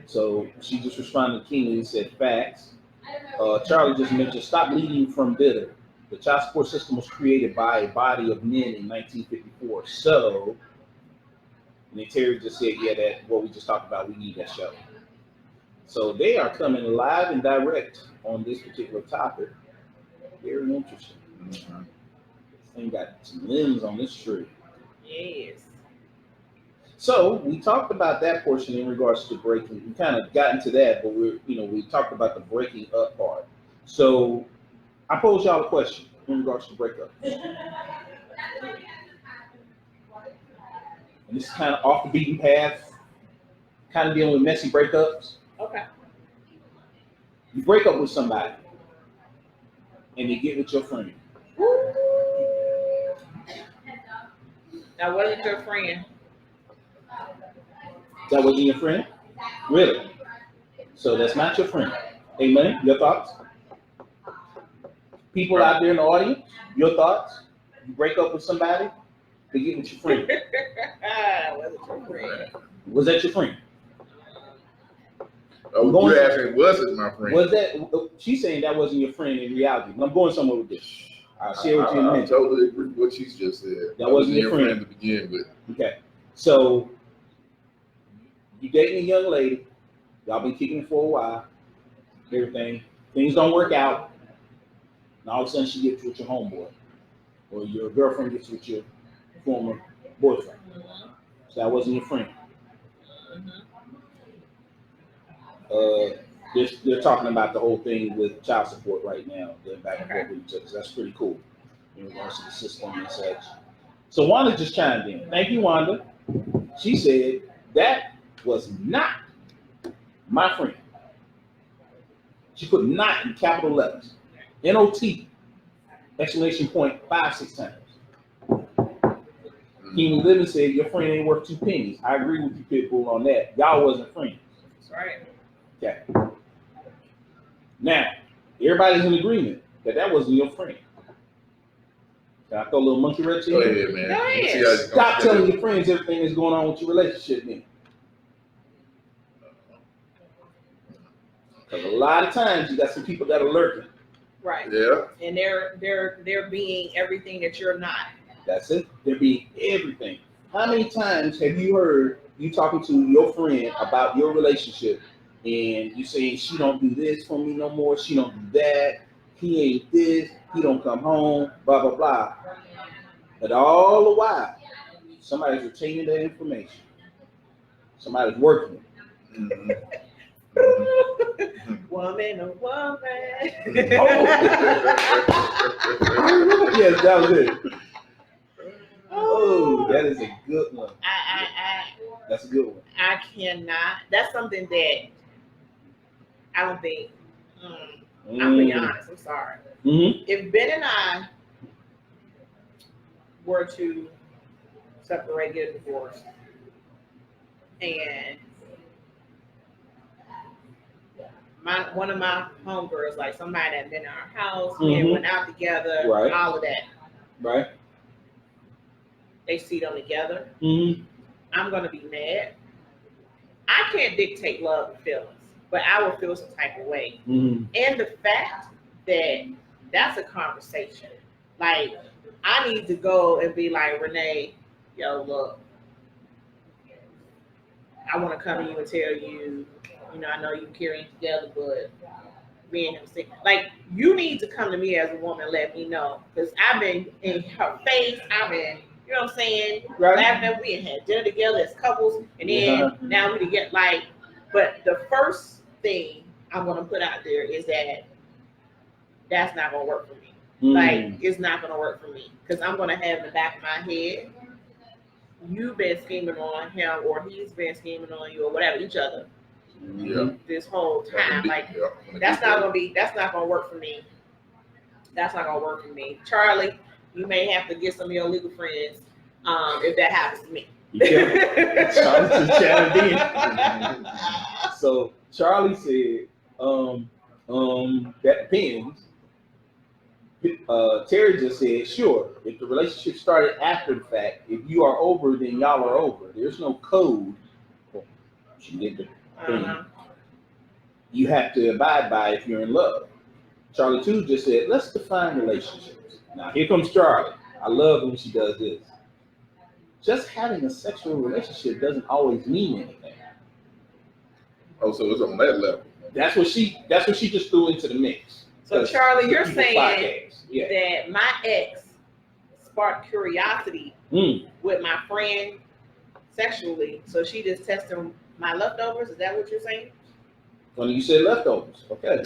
So she just responded keenly and said, facts. Charlie just mentioned, stop leading from bitter. The child support system was created by a body of men in 1954. So, and then Terry just said, yeah, that what we just talked about, we need that show. So they are coming live and direct on this particular topic. Very interesting. This thing got some limbs on this tree. Yes. So we talked about that portion in regards to breaking. We kind of got into that, but we talked about the breaking up part. So I pose y'all a question in regards to breakup. And this is kind of off the beaten path, kind of dealing with messy breakups. Okay. You break up with somebody and you get with your friend. Now, wasn't your friend? That wasn't your friend? Really? So that's not your friend. Amen? Your thoughts? People out there in the audience, your thoughts? You break up with somebody to get with your friend. Wasn't your friend? Was that your friend? Oh, you asking, was it my friend? Was that? She's saying that wasn't your friend in reality. But I'm going somewhere with this. I'll share with you in a I minute. totally agree with what she's just said. That wasn't your friend to begin with. Okay. So you dating a young lady, y'all been kicking it for a while, everything. Things don't work out. And all of a sudden she gets with your homeboy. Or your girlfriend gets with your former boyfriend. So that wasn't your friend. They're talking about the whole thing with child support right now. They're back and forth with each other. So that's pretty cool in regards to the system and such. So Wanda just chimed in. Thank you, Wanda. She said that was not my friend. She put "not" in capital letters. N-O-T, exclamation point, 5-6 times. Keenan Living said, your friend ain't worth 2 pennies. I agree with you, Pitbull, on that. Y'all wasn't friends. That's right. Okay. Now, everybody's in agreement that wasn't your friend. Can I throw a little monkey wrench in? Go ahead, man. Go ahead. Let's see how you Stop gonna telling your friends everything that's going on with your relationship then. Because a lot of times you got some people that are lurking. Right. Yeah. And they're being everything that you're not. That's it. They're being everything. How many times have you heard you talking to your friend about your relationship and you saying she don't do this for me no more, she don't do that, he ain't this, he don't come home, blah, blah, blah. But all the while, Somebody's retaining that information. Somebody's working. Mhm. Woman, a woman. Yes, that was it. Oh, that is a good one. That's a good one. I cannot. That's something that I don't think. I'm being honest. I'm sorry. Mm-hmm. If Ben and I were to separate, get a divorce, and one of my homegirls, like somebody that been in our house, we Mhm. went out together, Right. all of that, Right. they see them together, Mm-hmm. I'm gonna be mad. I can't dictate love and feelings, but I will feel some type of way. Mm-hmm. And the fact that that's a conversation. Like, I need to go and be like, Renee, yo, look, I want to come to you and tell you, I know you carrying together, but me and him sick. Like, you need to come to me as a woman and let me know. Because I've been in her face, I've been, you know what I'm saying, Right. laughing at we and had dinner together as couples, and then now we get like, but the first thing I'm gonna put out there is that that's not gonna work for me. Like, it's not gonna work for me. Because I'm gonna have in the back of my head, you've been scheming on him or he's been scheming on you or whatever, each other. Yeah. This whole time. Like, Yeah. that's not gonna work for me. That's not gonna work for me. Charlie, you may have to get some of your legal friends if that happens to me. Yeah. Charlie just chatted in. So Charlie said, that depends. Terry just said, sure, if the relationship started after the fact, if you are over, then y'all are over. There's no code. She did the thing. You have to abide by if you're in love. Charlie 2 just said, let's define relationships. Now here comes Charlie. I love when she does this. Just having a sexual relationship doesn't always mean anything. Oh, so it's on that level. That's what she just threw into the mix. So Charlie, you're saying Yeah. that my ex sparked curiosity with my friend sexually, so she just tested my leftovers? Is that what you're saying? When you said leftovers, okay.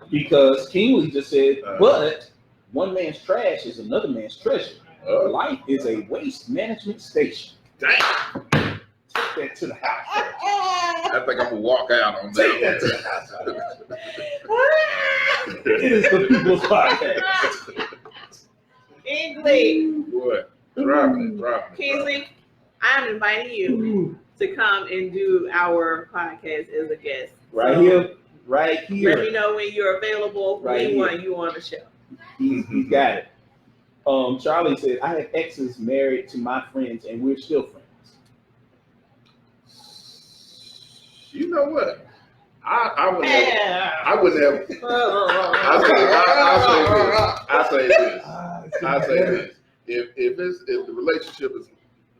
Because Kingsley just said, but one man's trash is another man's treasure. Life is a waste management station. Damn. Take that to the house. I think I'm gonna walk out on Take that to that. the house. It is the People's Podcast. Kingsley, Boy, dropping it. Kingsley, I'm inviting you to come and do our podcast as a guest. Right So, here, right here. Let me know when you're available. Right We here. want you on the show. He's got it. Charlie said, I have exes married to my friends and we're still friends. You know what? I wouldn't have. Yeah. I wouldn't have. I say this. If the relationship is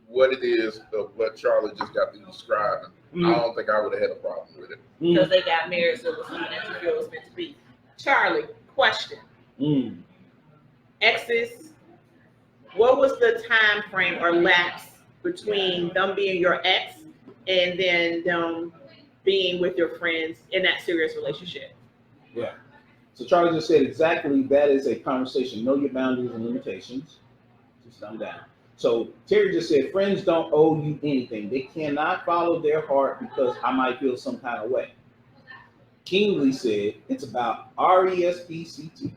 what it is of what Charlie just got through describing, I don't think I would have had a problem with it. Because they got married, so it was something that you feel was meant to be. Charlie, question. Exes, what was the time frame or lapse between them being your ex and then them being with your friends in that serious relationship? Yeah. So Charlie just said exactly that is a conversation. Know your boundaries and limitations. Just dumb down. So Terry just said friends don't owe you anything. They cannot follow their heart because I might feel some kind of way. Kingsley said it's about RESPCT.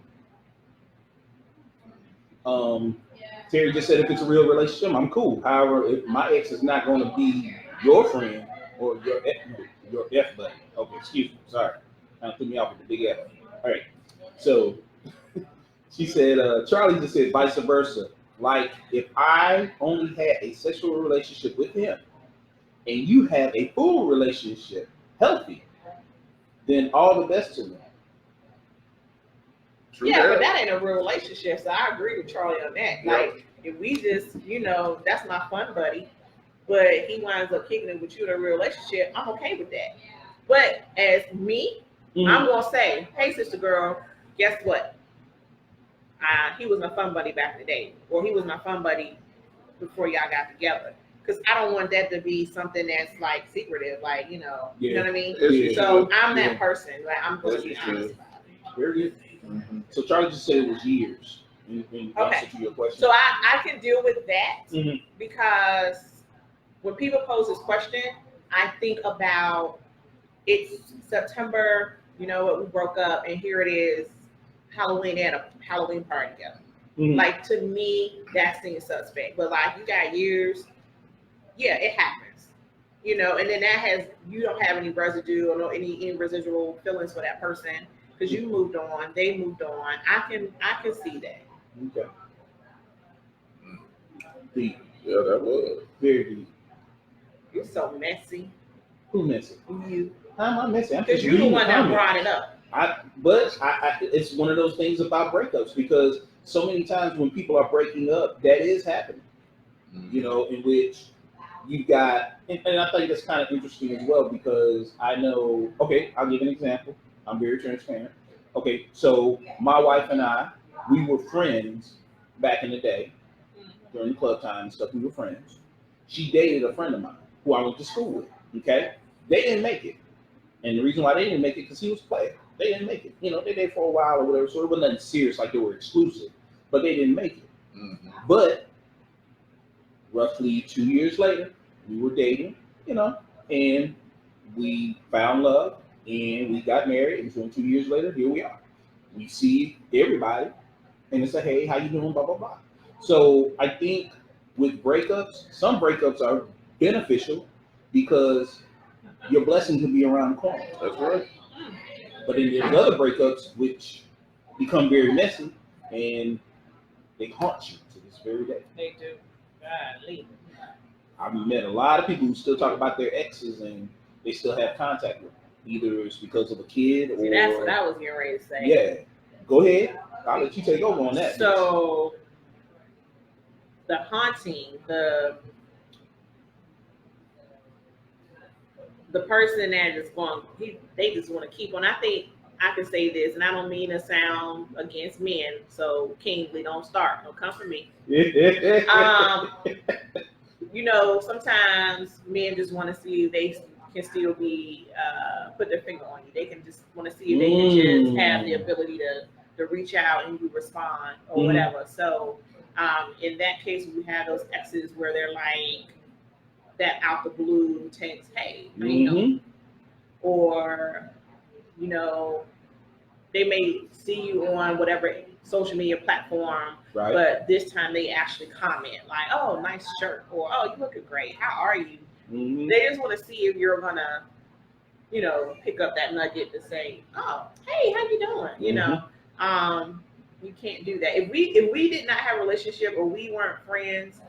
Terry just said if it's a real relationship, I'm cool. However, if my ex is not going to be your friend or your F buddy. Okay, excuse me. Sorry. Kind of threw me off with the big F. All right. So she said, Charlie just said vice versa. Like if I only had a sexual relationship with him and you have a full relationship, healthy, then all the best to me. True Yeah, that. but that ain't a real relationship, so I agree with Charlie on that. Yeah. Like, if we just, that's my fun buddy, but he winds up kicking it with you in a real relationship, I'm okay with that. But as me, I'm going to say, hey, sister girl, guess what? He was my fun buddy back in the day, or he was my fun buddy before y'all got together. Because I don't want that to be something that's like secretive, like, you know what I mean? It's So true. I'm that person. Like, I'm going to be That's honest true. about it. Very good. So Charlie just said it was years in answer to your question. So I can deal with that Mhm. because when people pose this question, I think about it's September, you know what, we broke up, and here it is, Halloween, they had a Halloween party together. Mhm. Like, to me, that seems suspect. But like, you got years, yeah, it happens. You know, and then you don't have any residue or no any residual feelings for that person because you moved on, they moved on. I can see that. Okay. Deep. Yeah, that was. Very deep. You're so messy. Who messy? You. How am I messy? I'm Because just you're the reading one that comments. brought it up. But it's one of those things about breakups because so many times when people are breaking up, that is happening. You know, in which you've got, and I think that's kind of interesting as well because I know, okay, I'll give an example. I'm very transparent. Okay, so my wife and I, we were friends back in the day during the club time and stuff. We were friends. She dated a friend of mine who I went to school with. Okay, they didn't make it, and the reason why they didn't make it because he was a player. They didn't make it. You know, they dated for a while or whatever, so it wasn't nothing serious like they were exclusive, but they didn't make it. But roughly 2 years later, we were dating, you know, and we found love and we got married. And so 2 years later, here we are. We see everybody and it's like, hey, how you doing? Blah, blah, blah. So I think with breakups, some breakups are beneficial because your blessing can be around the corner. That's right. But then there's other breakups which become very messy and they haunt you to this very day. They do. Golly. I've met a lot of people who still talk about their exes and they still have contact with them. Either it's because of a kid or See, that's what I was getting ready to say. Yeah. Go ahead. I'll let you take over on that. So the haunting, the person that is going, they just want to keep on. I think I can say this, and I don't mean to sound against men. So Kingsley, don't start. Don't come for me. You know, sometimes men just want to see if they can still be put their finger on you. They can just want to see if they can just have the ability to reach out and you respond or whatever. So in that case, we have those exes where they're like that out the blue text, hey, you know, or you know, they may see you on whatever social media platform, right. But this time they actually comment like, oh, nice shirt, or oh, you looking great, how are you? They just want to see if you're gonna, you know, pick up that nugget to say, oh, hey, how you doing? You know, you can't do that. If we did not have a relationship or we weren't friends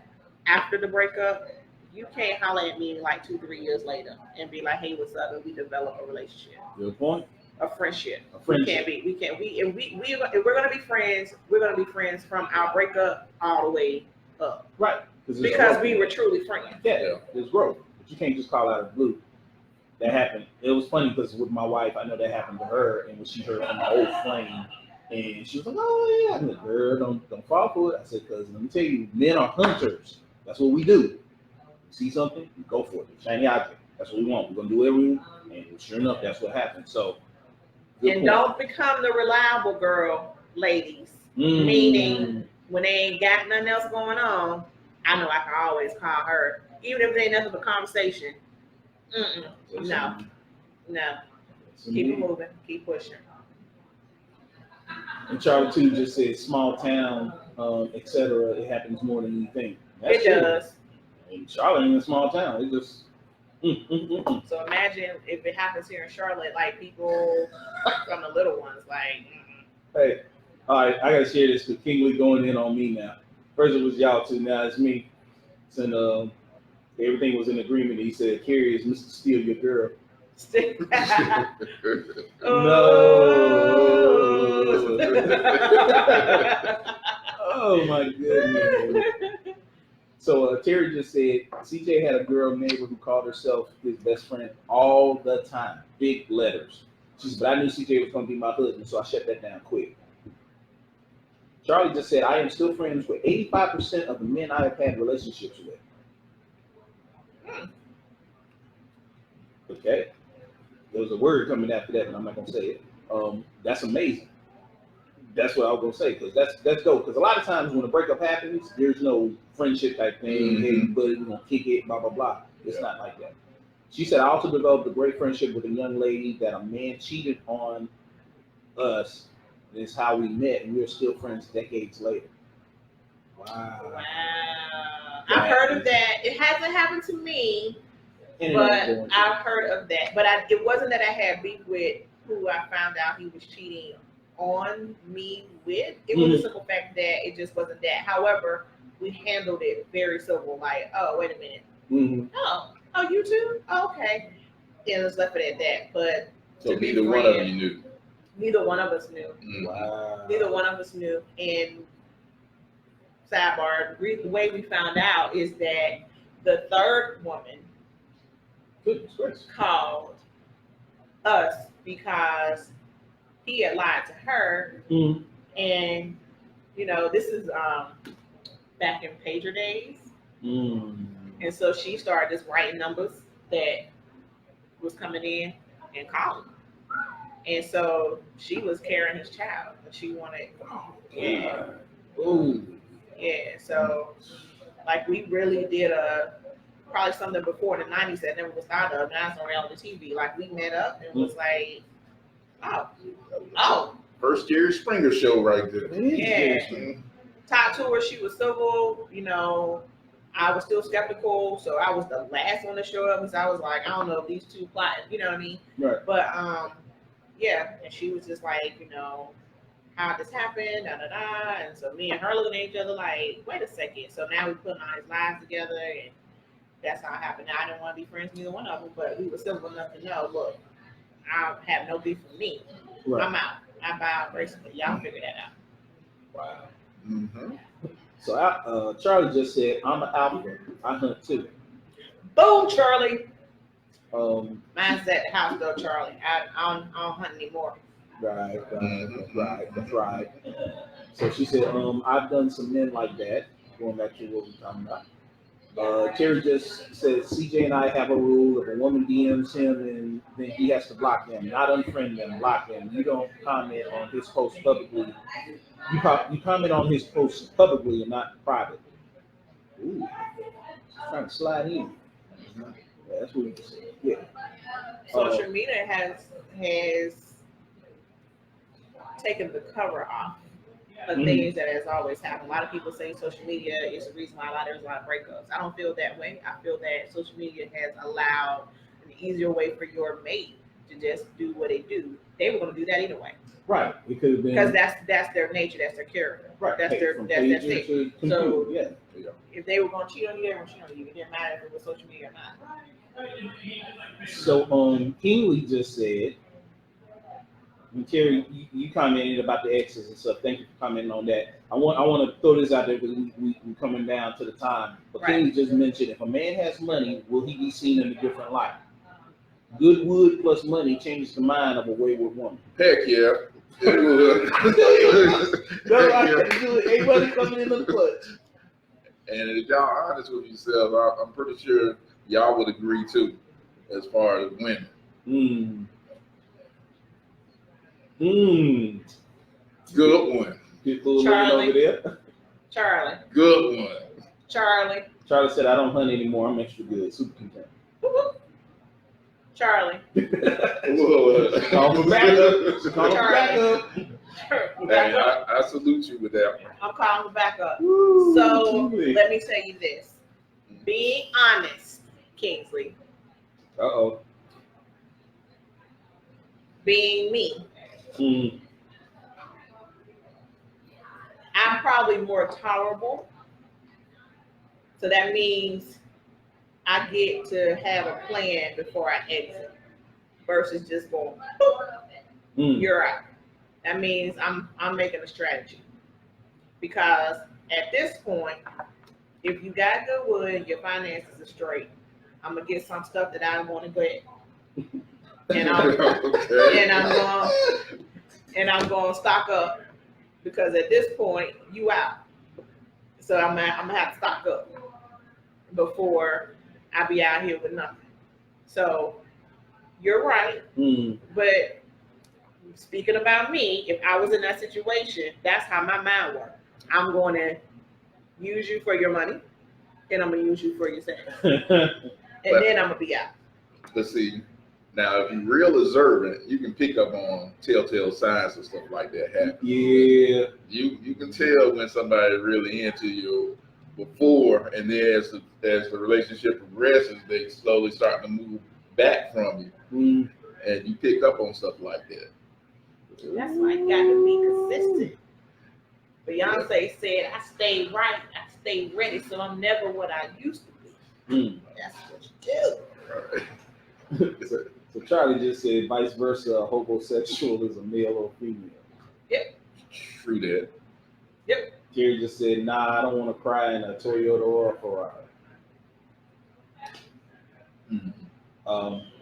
after the breakup, you can't holler at me like 2-3 years later and be like, hey, what's up? And we develop a relationship. Good point. A friendship. We can't be. If we're gonna be friends, we're gonna be friends from our breakup all the way up. Right. Because we were truly friends. Yeah, there's growth. But you can't just call out of the blue. That happened. It was funny because with my wife, I know that happened to her, and when she heard from my old flame, and she was like, oh yeah. I'm like, girl, don't fall for it. I said, because let me tell you, men are hunters. That's what we do. See something, we go for it. Shiny object. That's what we want. We're gonna do everything, and sure enough, that's what happened. So. And don't become the reliable girl, ladies. Meaning, when they ain't got nothing else going on, I know I can always call her, even if there ain't nothing but conversation. No. Keep it moving. Keep pushing. And Charlie too just said small town, etc. It happens more than you think. That's It does. And Charlotte ain't a small town. It just. So imagine if it happens here in Charlotte, like people from the little ones, like. Hey, all right, I gotta share this with Kingsley going in on me now. First it was y'all two, now it's me. And everything was in agreement. He said, Carrie is Mr. Steal Your Girl. No. Oh my goodness. So Terry just said, CJ had a girl neighbor who called herself his best friend all the time. Big letters. She said, but I knew CJ was going to be my husband, so I shut that down quick. Charlie just said, I am still friends with 85% of the men I have had relationships with. Okay. There was a word coming after that, but I'm not going to say it. That's amazing. That's what I was going to say, because that's dope. Because a lot of times when a breakup happens, there's no friendship type thing. Mhm. Hey, buddy, we're going to kick it, blah, blah, blah. It's not like that. She said, I also developed a great friendship with a young lady that a man cheated on us. It's how we met, and we're still friends decades later. Wow. Wow. I've heard of that. It hasn't happened to me, but I've heard of that. But it wasn't that I had beef with who I found out he was cheating on me with. It was a simple fact that it just wasn't that. However, we handled it very civil. Like, oh, wait a minute. Oh, you too? Oh, okay. And let's left it at that. But So neither one of you knew. Neither one of us knew. Wow. Neither one of us knew. And sidebar, the way we found out is that the third woman called us because he had lied to her. And, you know, this is back in pager days. And so she started just writing numbers that was coming in and calling. And so she was carrying his child, and she wanted, so like we really did probably something before the 90s that never was thought of. Now it's on reality TV. Like we met up and was like, oh. First Jerry Springer show right there. Yeah. Talked to her, she was civil, you know. I was still skeptical, so I was the last one to show up because I was like, I don't know if these two plotting, you know what I mean? Right. But yeah, and she was just like, you know, how this happened, and so me and her looking at each other like, wait a second. So now we putting our lives together, and that's how it happened. Now I didn't want to be friends with neither one of them, but we were civil enough to know, look, I have no beef with me. Right. I'm out. I buy out gracefully. Y'all figure that out. Wow. Mm-hmm. So Charlie just said, I'm an alpha. I hunt too. Boom, Charlie. Mine's at the house though, Charlie. I don't hunt anymore. Right. That's right. So she said, I've done some men like that. Going back to what we're talking about. Terry just said, CJ and I have a rule: if a woman DMs him, and then he has to block them, not unfriend them, block them. You don't comment on his post publicly. You comment on his posts publicly and not private. Ooh, trying to slide in. Yeah, that's what he said. Yeah. Social media has taken the cover off of things that has always happened. A lot of people say social media is the reason why there's a lot of breakups. I don't feel that way. I feel that social media has allowed an easier way for your mate to just do what they do. They were going to do that either way. Right. It could have been because that's their nature, that's their character. Right. That's their thing. So if they were going to cheat on you, they were going to cheat on you. It didn't matter if it was social media or not. So Kingsley just said, and Terry, you commented about the exes and stuff. Thank you for commenting on that. I want to throw this out there because we're coming down to the time. But right. Kingsley just mentioned, if a man has money, will he be seen in a different light? Good wood plus money changes the mind of a wayward woman. Heck yeah. It would. Everybody coming in the clutch. And if y'all are honest with yourself, I'm pretty sure y'all would agree too, as far as women. Good one. Charlie. Over there. Charlie. Good one. Charlie. Charlie said, I don't hunt anymore. I'm extra good. Super content. Charlie. Call him back up. Call him back up. Hey, I salute you with that one. I'm calling him back up. Ooh, so let me tell you this. Being honest, Kingsley. Uh-oh. Being me. I'm probably more tolerable. So that means I get to have a plan before I exit versus just going, you're out. That means I'm making a strategy. Because at this point, if you got good wood and your finances are straight, I'm gonna get some stuff that I want to get. And I'm going to stock up because at this point you out. So I'm gonna have to stock up before I be out here with nothing. So you're right, but speaking about me, if I was in that situation, that's how my mind works. I'm going to use you for your money, and I'm gonna use you for your sex, and then I'm gonna be out. Let's see. Now, if you're real observant, you can pick up on telltale signs and stuff like that happen. Yeah. You can tell when somebody's really into you before, and then as the relationship progresses, they slowly start to move back from you, and you pick up on stuff like that. That's why you got to be consistent. Beyonce said, "I stay right, I stay ready, so I'm never what I used to be." That's what you do. Right. So Charlie just said, vice versa, homosexual is a male or female. Yep. True that. Yep. Jerry just said, nah, I don't want to cry in a Toyota or a Ferrari.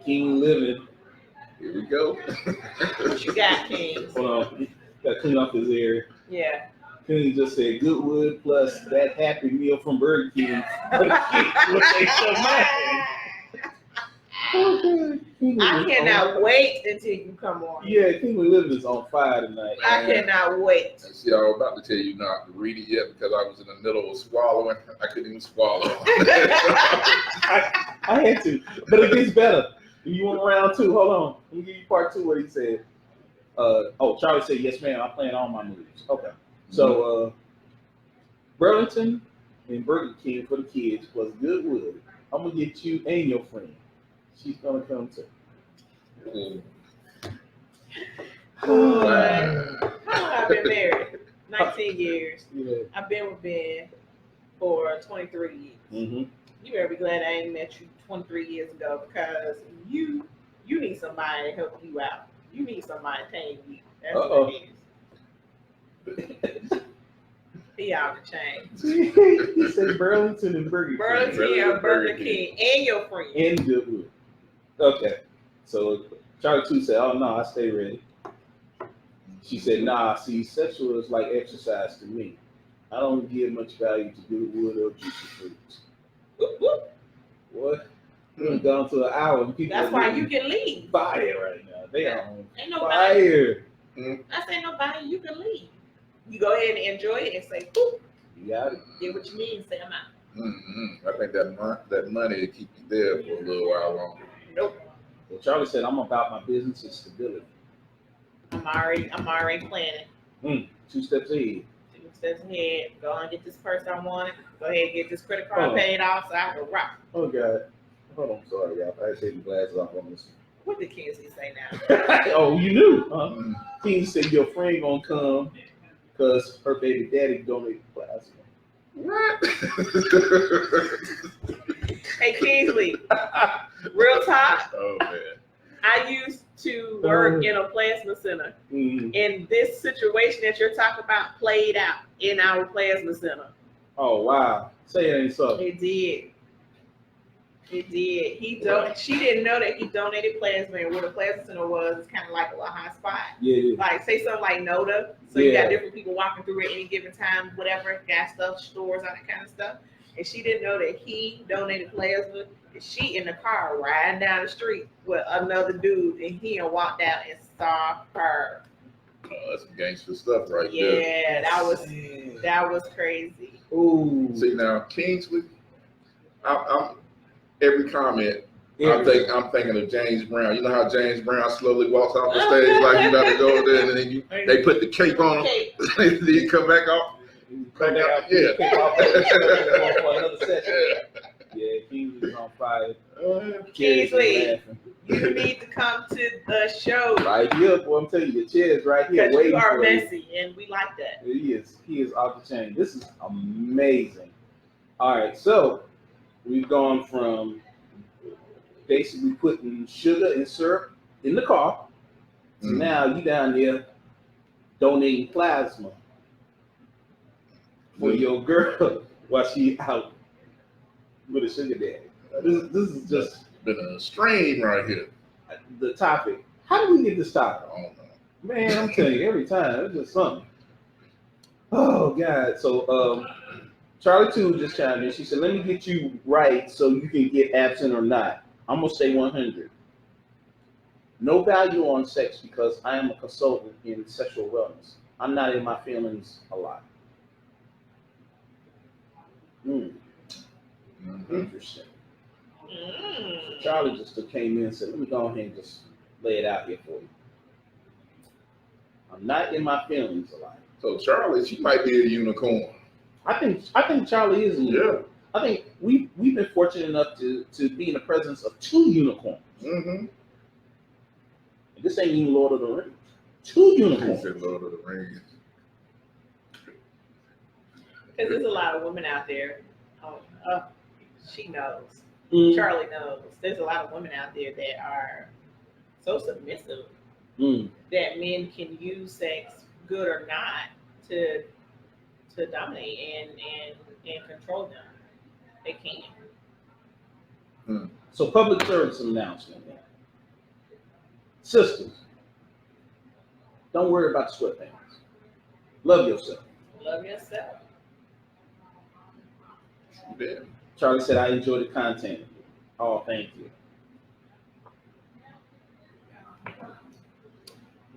King Living. Here we go. What you got, King? Hold on. Got to clean up his area. Yeah. King just said, Goodwood plus that Happy Meal from Burger King. I cannot wait until you come on. Yeah, King Living is on fire tonight. I cannot wait. See, I was about to tell you not to read it yet because I was in the middle of swallowing. I couldn't even swallow. I had to, but it gets better. You want round two? Hold on. Let me give you part two. What he said. Charlie said, "Yes, ma'am. I plan all my moves." Okay. So, Burlington and Burger King for the kids plus Goodwood. I'm gonna get you and your friend. She's gonna come too. How long have I been married? 19 years. Yeah. I've been with Ben for 23 years. Mm-hmm. You better be glad I ain't met you 23 years ago because you need somebody to help you out. You need somebody to tame you. That's what it is. He out the chain. He said Burlington and Burger King. Burlington and Burger King and your friend. And Goodwood. Okay. So Charlie 2 said, "Oh no, I stay ready." She said, "Nah, see, sexual is like exercise to me. I don't give much value to Goodwood or juicy fruits." What? We're gone to an hour. And people That's why you can leave. Fire right now. They are on Ain't nobody. fire. I say nobody. You can leave. You go ahead and enjoy it and say, "Boop." You got it. Get what you need and say, "I'm out." I think that money will keep you there for a little while longer. Nope. Well, Charlie said, "I'm about my business and stability." I'm already planning. 2 steps ahead. 2 steps ahead. Go and get this purse I wanted. Go ahead and get this credit card paid off so I can rock. Oh God. Hold on, sorry, y'all. I had to take the glasses off on this. What did Kinsley say now? Oh, you knew, huh? King said your friend gonna come because her baby daddy donated plasma. What? Hey Kinsley, real talk. Oh man. I used to work in a plasma center, and this situation that you're talking about played out in our plasma center. Oh wow! Say it ain't so. It did. It did. She didn't know that he donated plasma, and where the plasma center was, it's kind of like a little hot spot. Yeah. Like say something like Noda, so you got different people walking through at any given time, whatever, gas stuff, stores, all that kind of stuff. And she didn't know that he donated plasma. And she in the car riding down the street with another dude, and he walked out and saw her. Oh, that's some gangster stuff right there. Yeah, that was crazy. Ooh. See now, Kingsley, I'm every comment. I'm thinking of James Brown. You know how James Brown slowly walks off the stage like you about to go there, and then they put the cape on him, then you come back off. Come back out. Yeah. For another session. Yeah, Kingsley's on fire. Kingsley, you need to come to the show. Right here, boy. I'm telling you, the chair's right here. Because you are messy, and we like that. He is off the chain. This is amazing. All right, so we've gone from basically putting sugar and syrup in the car to now you down there donating plasma for your girl while she out with a sugar daddy. This is just been a strain right here. the topic. How did we get this topic? I don't know. Man, I'm telling you, every time it's just something. Oh God. So Charlie too just chimed in. She said, "Let me get you right so you can get absent or not." I'm gonna say 100. No value on sex because I am a consultant in sexual wellness. I'm not in my feelings a lot. Interesting. Charlie just came in and said, "Let me go ahead and just lay it out here for you. I'm not in my feelings a lot." So Charlie, she might be a unicorn. I think Charlie is a unicorn. I think we've been fortunate enough to be in the presence of 2 unicorns. Mm-hmm. This ain't even Lord of the Rings. 2 unicorns. He said Lord of the Rings. Because there's a lot of women out there. She knows. Charlie knows. There's a lot of women out there that are so submissive that men can use sex, good or not, to dominate and control them. They can. So public service announcement. Sisters, don't worry about the sweatpants. Love yourself. Love yourself. Yeah. Charlie said, "I enjoy the content." Oh, thank you.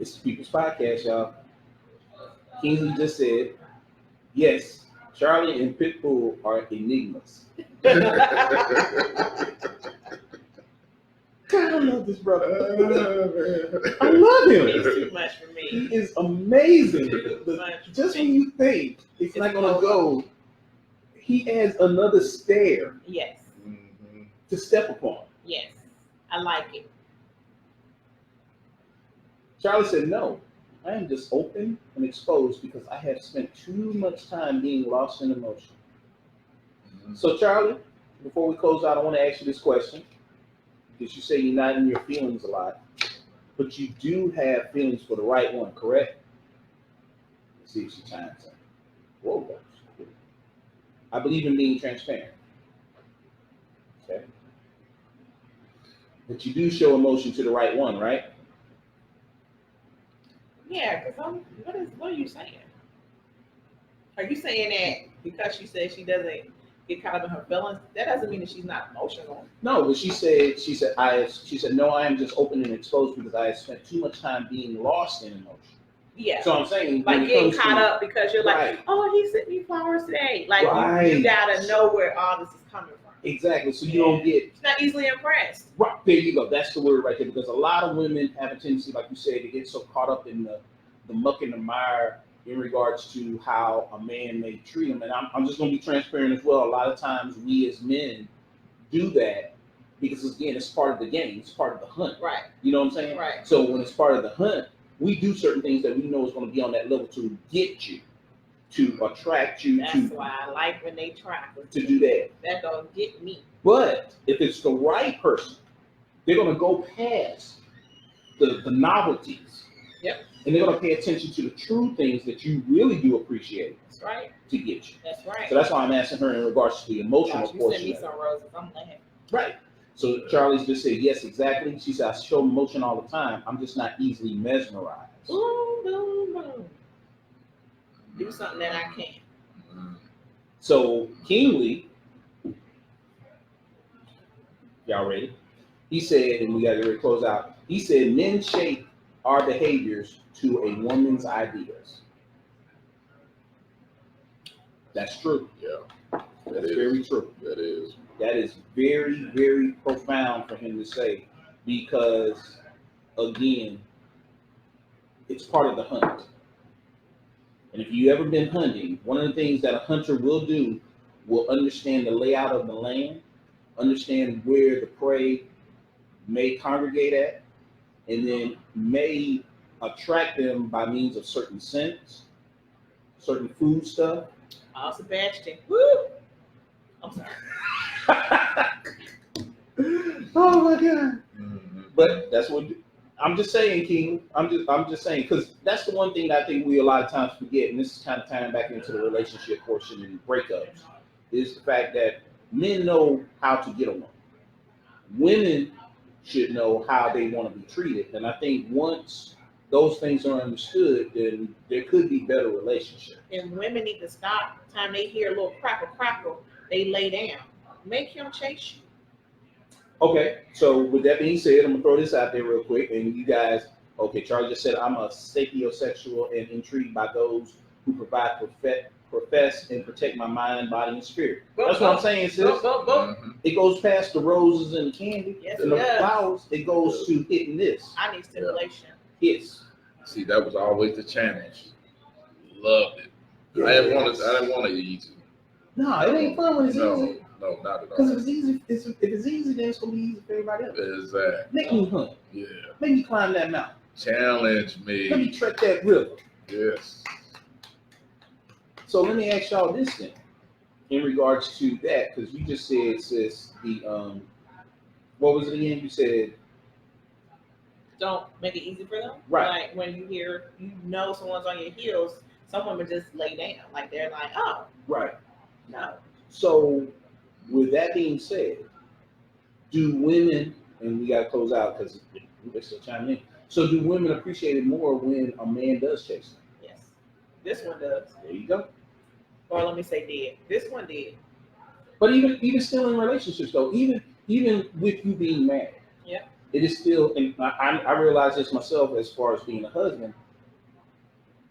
It's the People's Podcast, y'all. Kingsley just said, "Yes, Charlie and Pitbull are enigmas." God, I love this brother. I love him. He's too much for me. He is amazing. Just when you think it's not going to go, he adds another stair Yes. to step upon. Yes. I like it. Charlie said, "No, I am just open and exposed because I have spent too much time being lost in emotion." So, Charlie, before we close out, I want to ask you this question. Because you say you're not in your feelings a lot, but you do have feelings for the right one, correct? Let's see if she chimes in. Whoa. I believe in being transparent. Okay. But you do show emotion to the right one, right? Yeah, because what are you saying? Are you saying that because she said she doesn't get caught up in her feelings, that doesn't mean that she's not emotional? No, but she said, "No, I am just open and exposed because I have spent too much time being lost in emotion." Yeah. So I'm saying, like getting caught up because you're like, "Oh, he sent me flowers today." Like you gotta know where all this is coming from. Exactly. So you don't get. It's not easily impressed. Right, there you go. That's the word right there. Because a lot of women have a tendency, like you said, to get so caught up in the muck and the mire in regards to how a man may treat them. And I'm just going to be transparent as well. A lot of times we as men do that because, again, it's part of the game. It's part of the hunt. Right. You know what I'm saying? Right. So when it's part of the hunt, we do certain things that we know is going to be on that level to get you, to attract you. That's why I like when they try to do that. That don't get me. But if it's the right person, they're going to go past the novelties. Yep. And they're going to pay attention to the true things that you really do appreciate. That's right. To get you. That's right. So that's why I'm asking her in regards to the emotional portion. You sent me some roses. I'm laughing. Right. So Charlie's just said, yes, exactly. She said, I show emotion all the time. I'm just not easily mesmerized. Ooh. Do something that I can't. So Kingsley, y'all ready? He said, and we got to get ready to close out. He said, men shape our behaviors to a woman's ideas. That's true. Yeah. That's very true. That is. That is very, very profound for him to say because, again, it's part of the hunt. And if you've ever been hunting, one of the things that a hunter will do will understand the layout of the land, understand where the prey may congregate at, and then may attract them by means of certain scents, certain food stuff. Oh, Sebastian. Woo! I'm sorry. Oh my God. But that's what I'm just saying, King. I'm just saying, because that's the one thing that I think we a lot of times forget, and this is kind of tying back into the relationship portion and breakups, is the fact that men know how to get a woman. Women should know how they want to be treated. And I think once those things are understood, then there could be better relationships. And women need to stop. Time they hear a little crackle, they lay down. Make him chase you. Okay, so with that being said, I'm gonna throw this out there real quick, and you guys, okay, Charlie just said I'm a sapiosexual and intrigued by those who provide, profess, and protect my mind, body, and spirit. That's what I'm saying, sis. It goes past the roses and the candy and the flowers. It goes to hitting this. I need stimulation. Yes. See, that was always the challenge. Loved it. Yes. I didn't want it easy. No, it ain't fun when it's easy. No, not at all. Because if it's easy, if it's easy, then it's gonna be easy for everybody else. Exactly. Make me hunt. Yeah. Make me climb that mountain. Challenge Let me. me trek that river. Yes. So let me ask y'all this then, in regards to that, because you just said, sis, what was it again? You said Don't make it easy for them. Right. Like when you hear, someone's on your heels, some women just lay down. Like they're like, oh, right. no. So with that being said, do women, and we gotta close out because they're still chiming in. So do women appreciate it more when a man does chase them? Yes. This one does. There you go. Or let me say did. This one did. But even still in relationships though, even with you being married, Yeah. it is still, and I realize this myself as far as being a husband.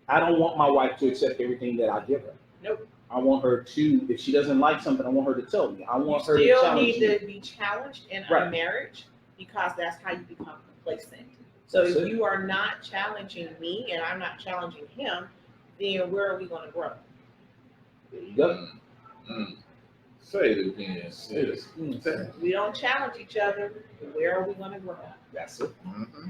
I don't want my wife to accept everything that I give her. Nope. I want her to, if she doesn't like something, I want her to tell me. I want her to still challenge need me. to be challenged in Right. a marriage because that's how you become complacent. So That's if it. you are not challenging me and I'm not challenging him, then where are we going to grow? There you go. Say it again, sis. If we don't challenge each other, where are we going to grow? That's it. Mm-hmm.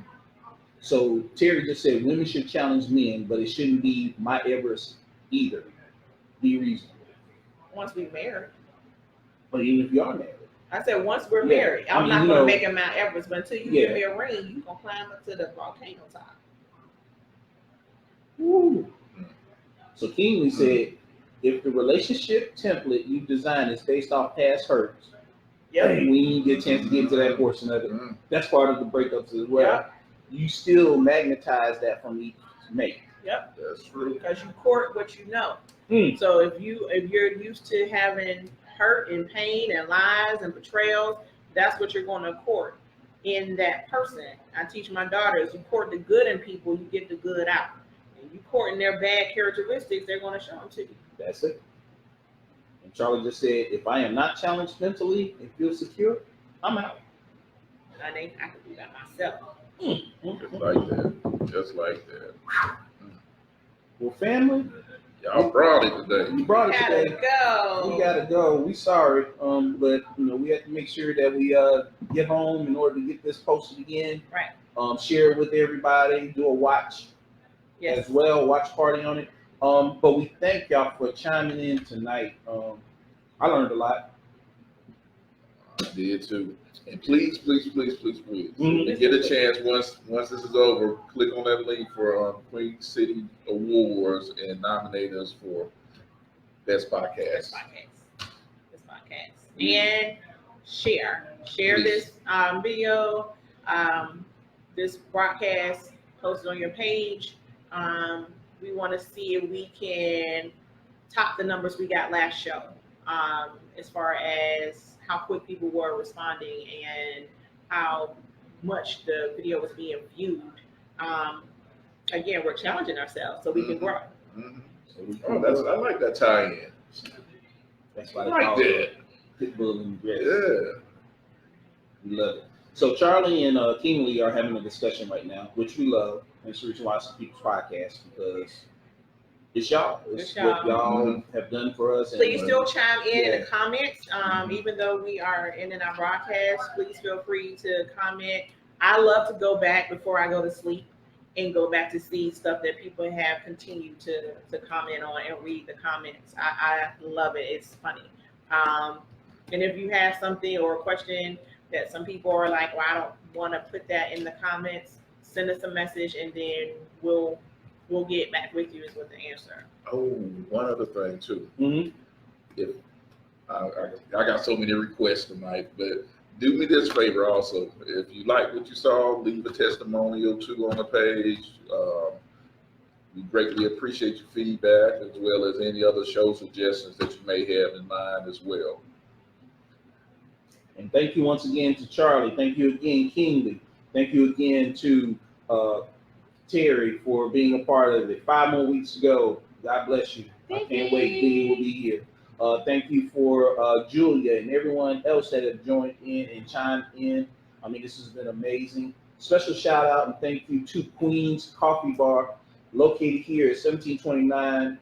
So Terry just said women should challenge men, but it shouldn't be my Everest either. Be reasonable. Once we're married. But even if you are married. I said once we're Yeah. married. I I'm mean, not you going to know- make a Mount Everest, but until you Yeah. give me a ring, you going to climb up to the volcano top. Woo. So Kingsley said, if the relationship template you design is based off past hurts, Yep. we didn't get a chance to get into that portion of it. Mm-hmm. That's part of the breakups as well. Yep. You still magnetize that from each mate. Yep. That's true. Because you court what you know. Mm. So if you're used to having hurt and pain and lies and betrayals, that's what you're going to court in that person. I teach my daughters, you court the good in people, you get the good out. And you courting their bad characteristics, they're going to show them to you. That's it. And Charlie just said, if I am not challenged mentally and feel secure, I'm out. I think I can do that myself. Just like that. Just like that. Well, family, Y'all brought it today. you brought it Gotta today. go. We gotta go. We sorry, but we have to make sure that we get home in order to get this posted again. Right. Share it with everybody. Do a watch Yes. as well. Watch party on it. But we thank y'all for chiming in tonight. I learned a lot. I did too. And please, Mhm. and get a chance once this is over, click on that link for Queen City Awards and nominate us for Best Podcast. This podcast. And share this video, this broadcast, post it on your page. We want to see if we can top the numbers we got last show, as far as how quick people were responding and how much the video was being viewed. Again, we're challenging ourselves so we can grow. Mm-hmm. So we I like that tie-in. That's why I they like call that. it Pitbull and Dress. Yeah. We love it. So Charlie and Kingsley are having a discussion right now, which we love. And it's the reason why it's People's Podcast, because it's y'all. It's what y'all have done for us. Please and, still chime in yeah. the comments. Even though we are in our broadcast, please feel free to comment. I love to go back before I go to sleep and go back to see stuff that people have continued to comment on and read the comments. I love it. It's funny. And if you have something or a question that some people are like, well, I don't want to put that in the comments, send us a message and then we'll get back with you with the answer. Oh, one other thing too. Mhm. If I got so many requests tonight, but do me this favor also. If you like what you saw, leave a testimonial too on the page. We greatly appreciate your feedback as well as any other show suggestions that you may have in mind as well. And thank you once again to Charlie. Thank you again, Kingsley. Thank you again to Terry for being a part of it. 5 more weeks to go. God bless you. I can't wait. Dee will be here. Thank you for Julia and everyone else that have joined in and chimed in. I mean, this has been amazing. Special shout out and thank you to Queen's Coffee Bar, located here at 1729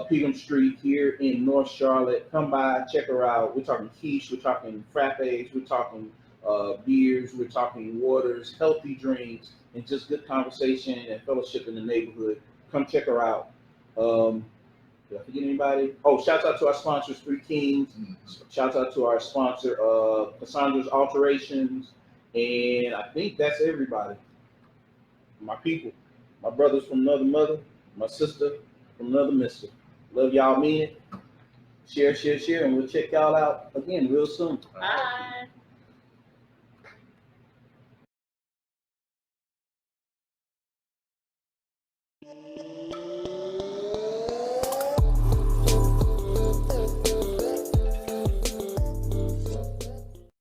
Pegram Street here in North Charlotte. Come by, check her out. We're talking quiche, we're talking frappes, we're talking beers, we're talking waters, healthy drinks, and just good conversation and fellowship in the neighborhood. Come check her out. Did I forget anybody? Oh, shouts out to our sponsors, Three Kings. Shouts out to our sponsor, Cassandra's Alterations. And I think that's everybody. My people, my brothers from another mother, my sister from another mister. Love y'all, mean it. Share, share, share, and we'll check y'all out again real soon. Bye.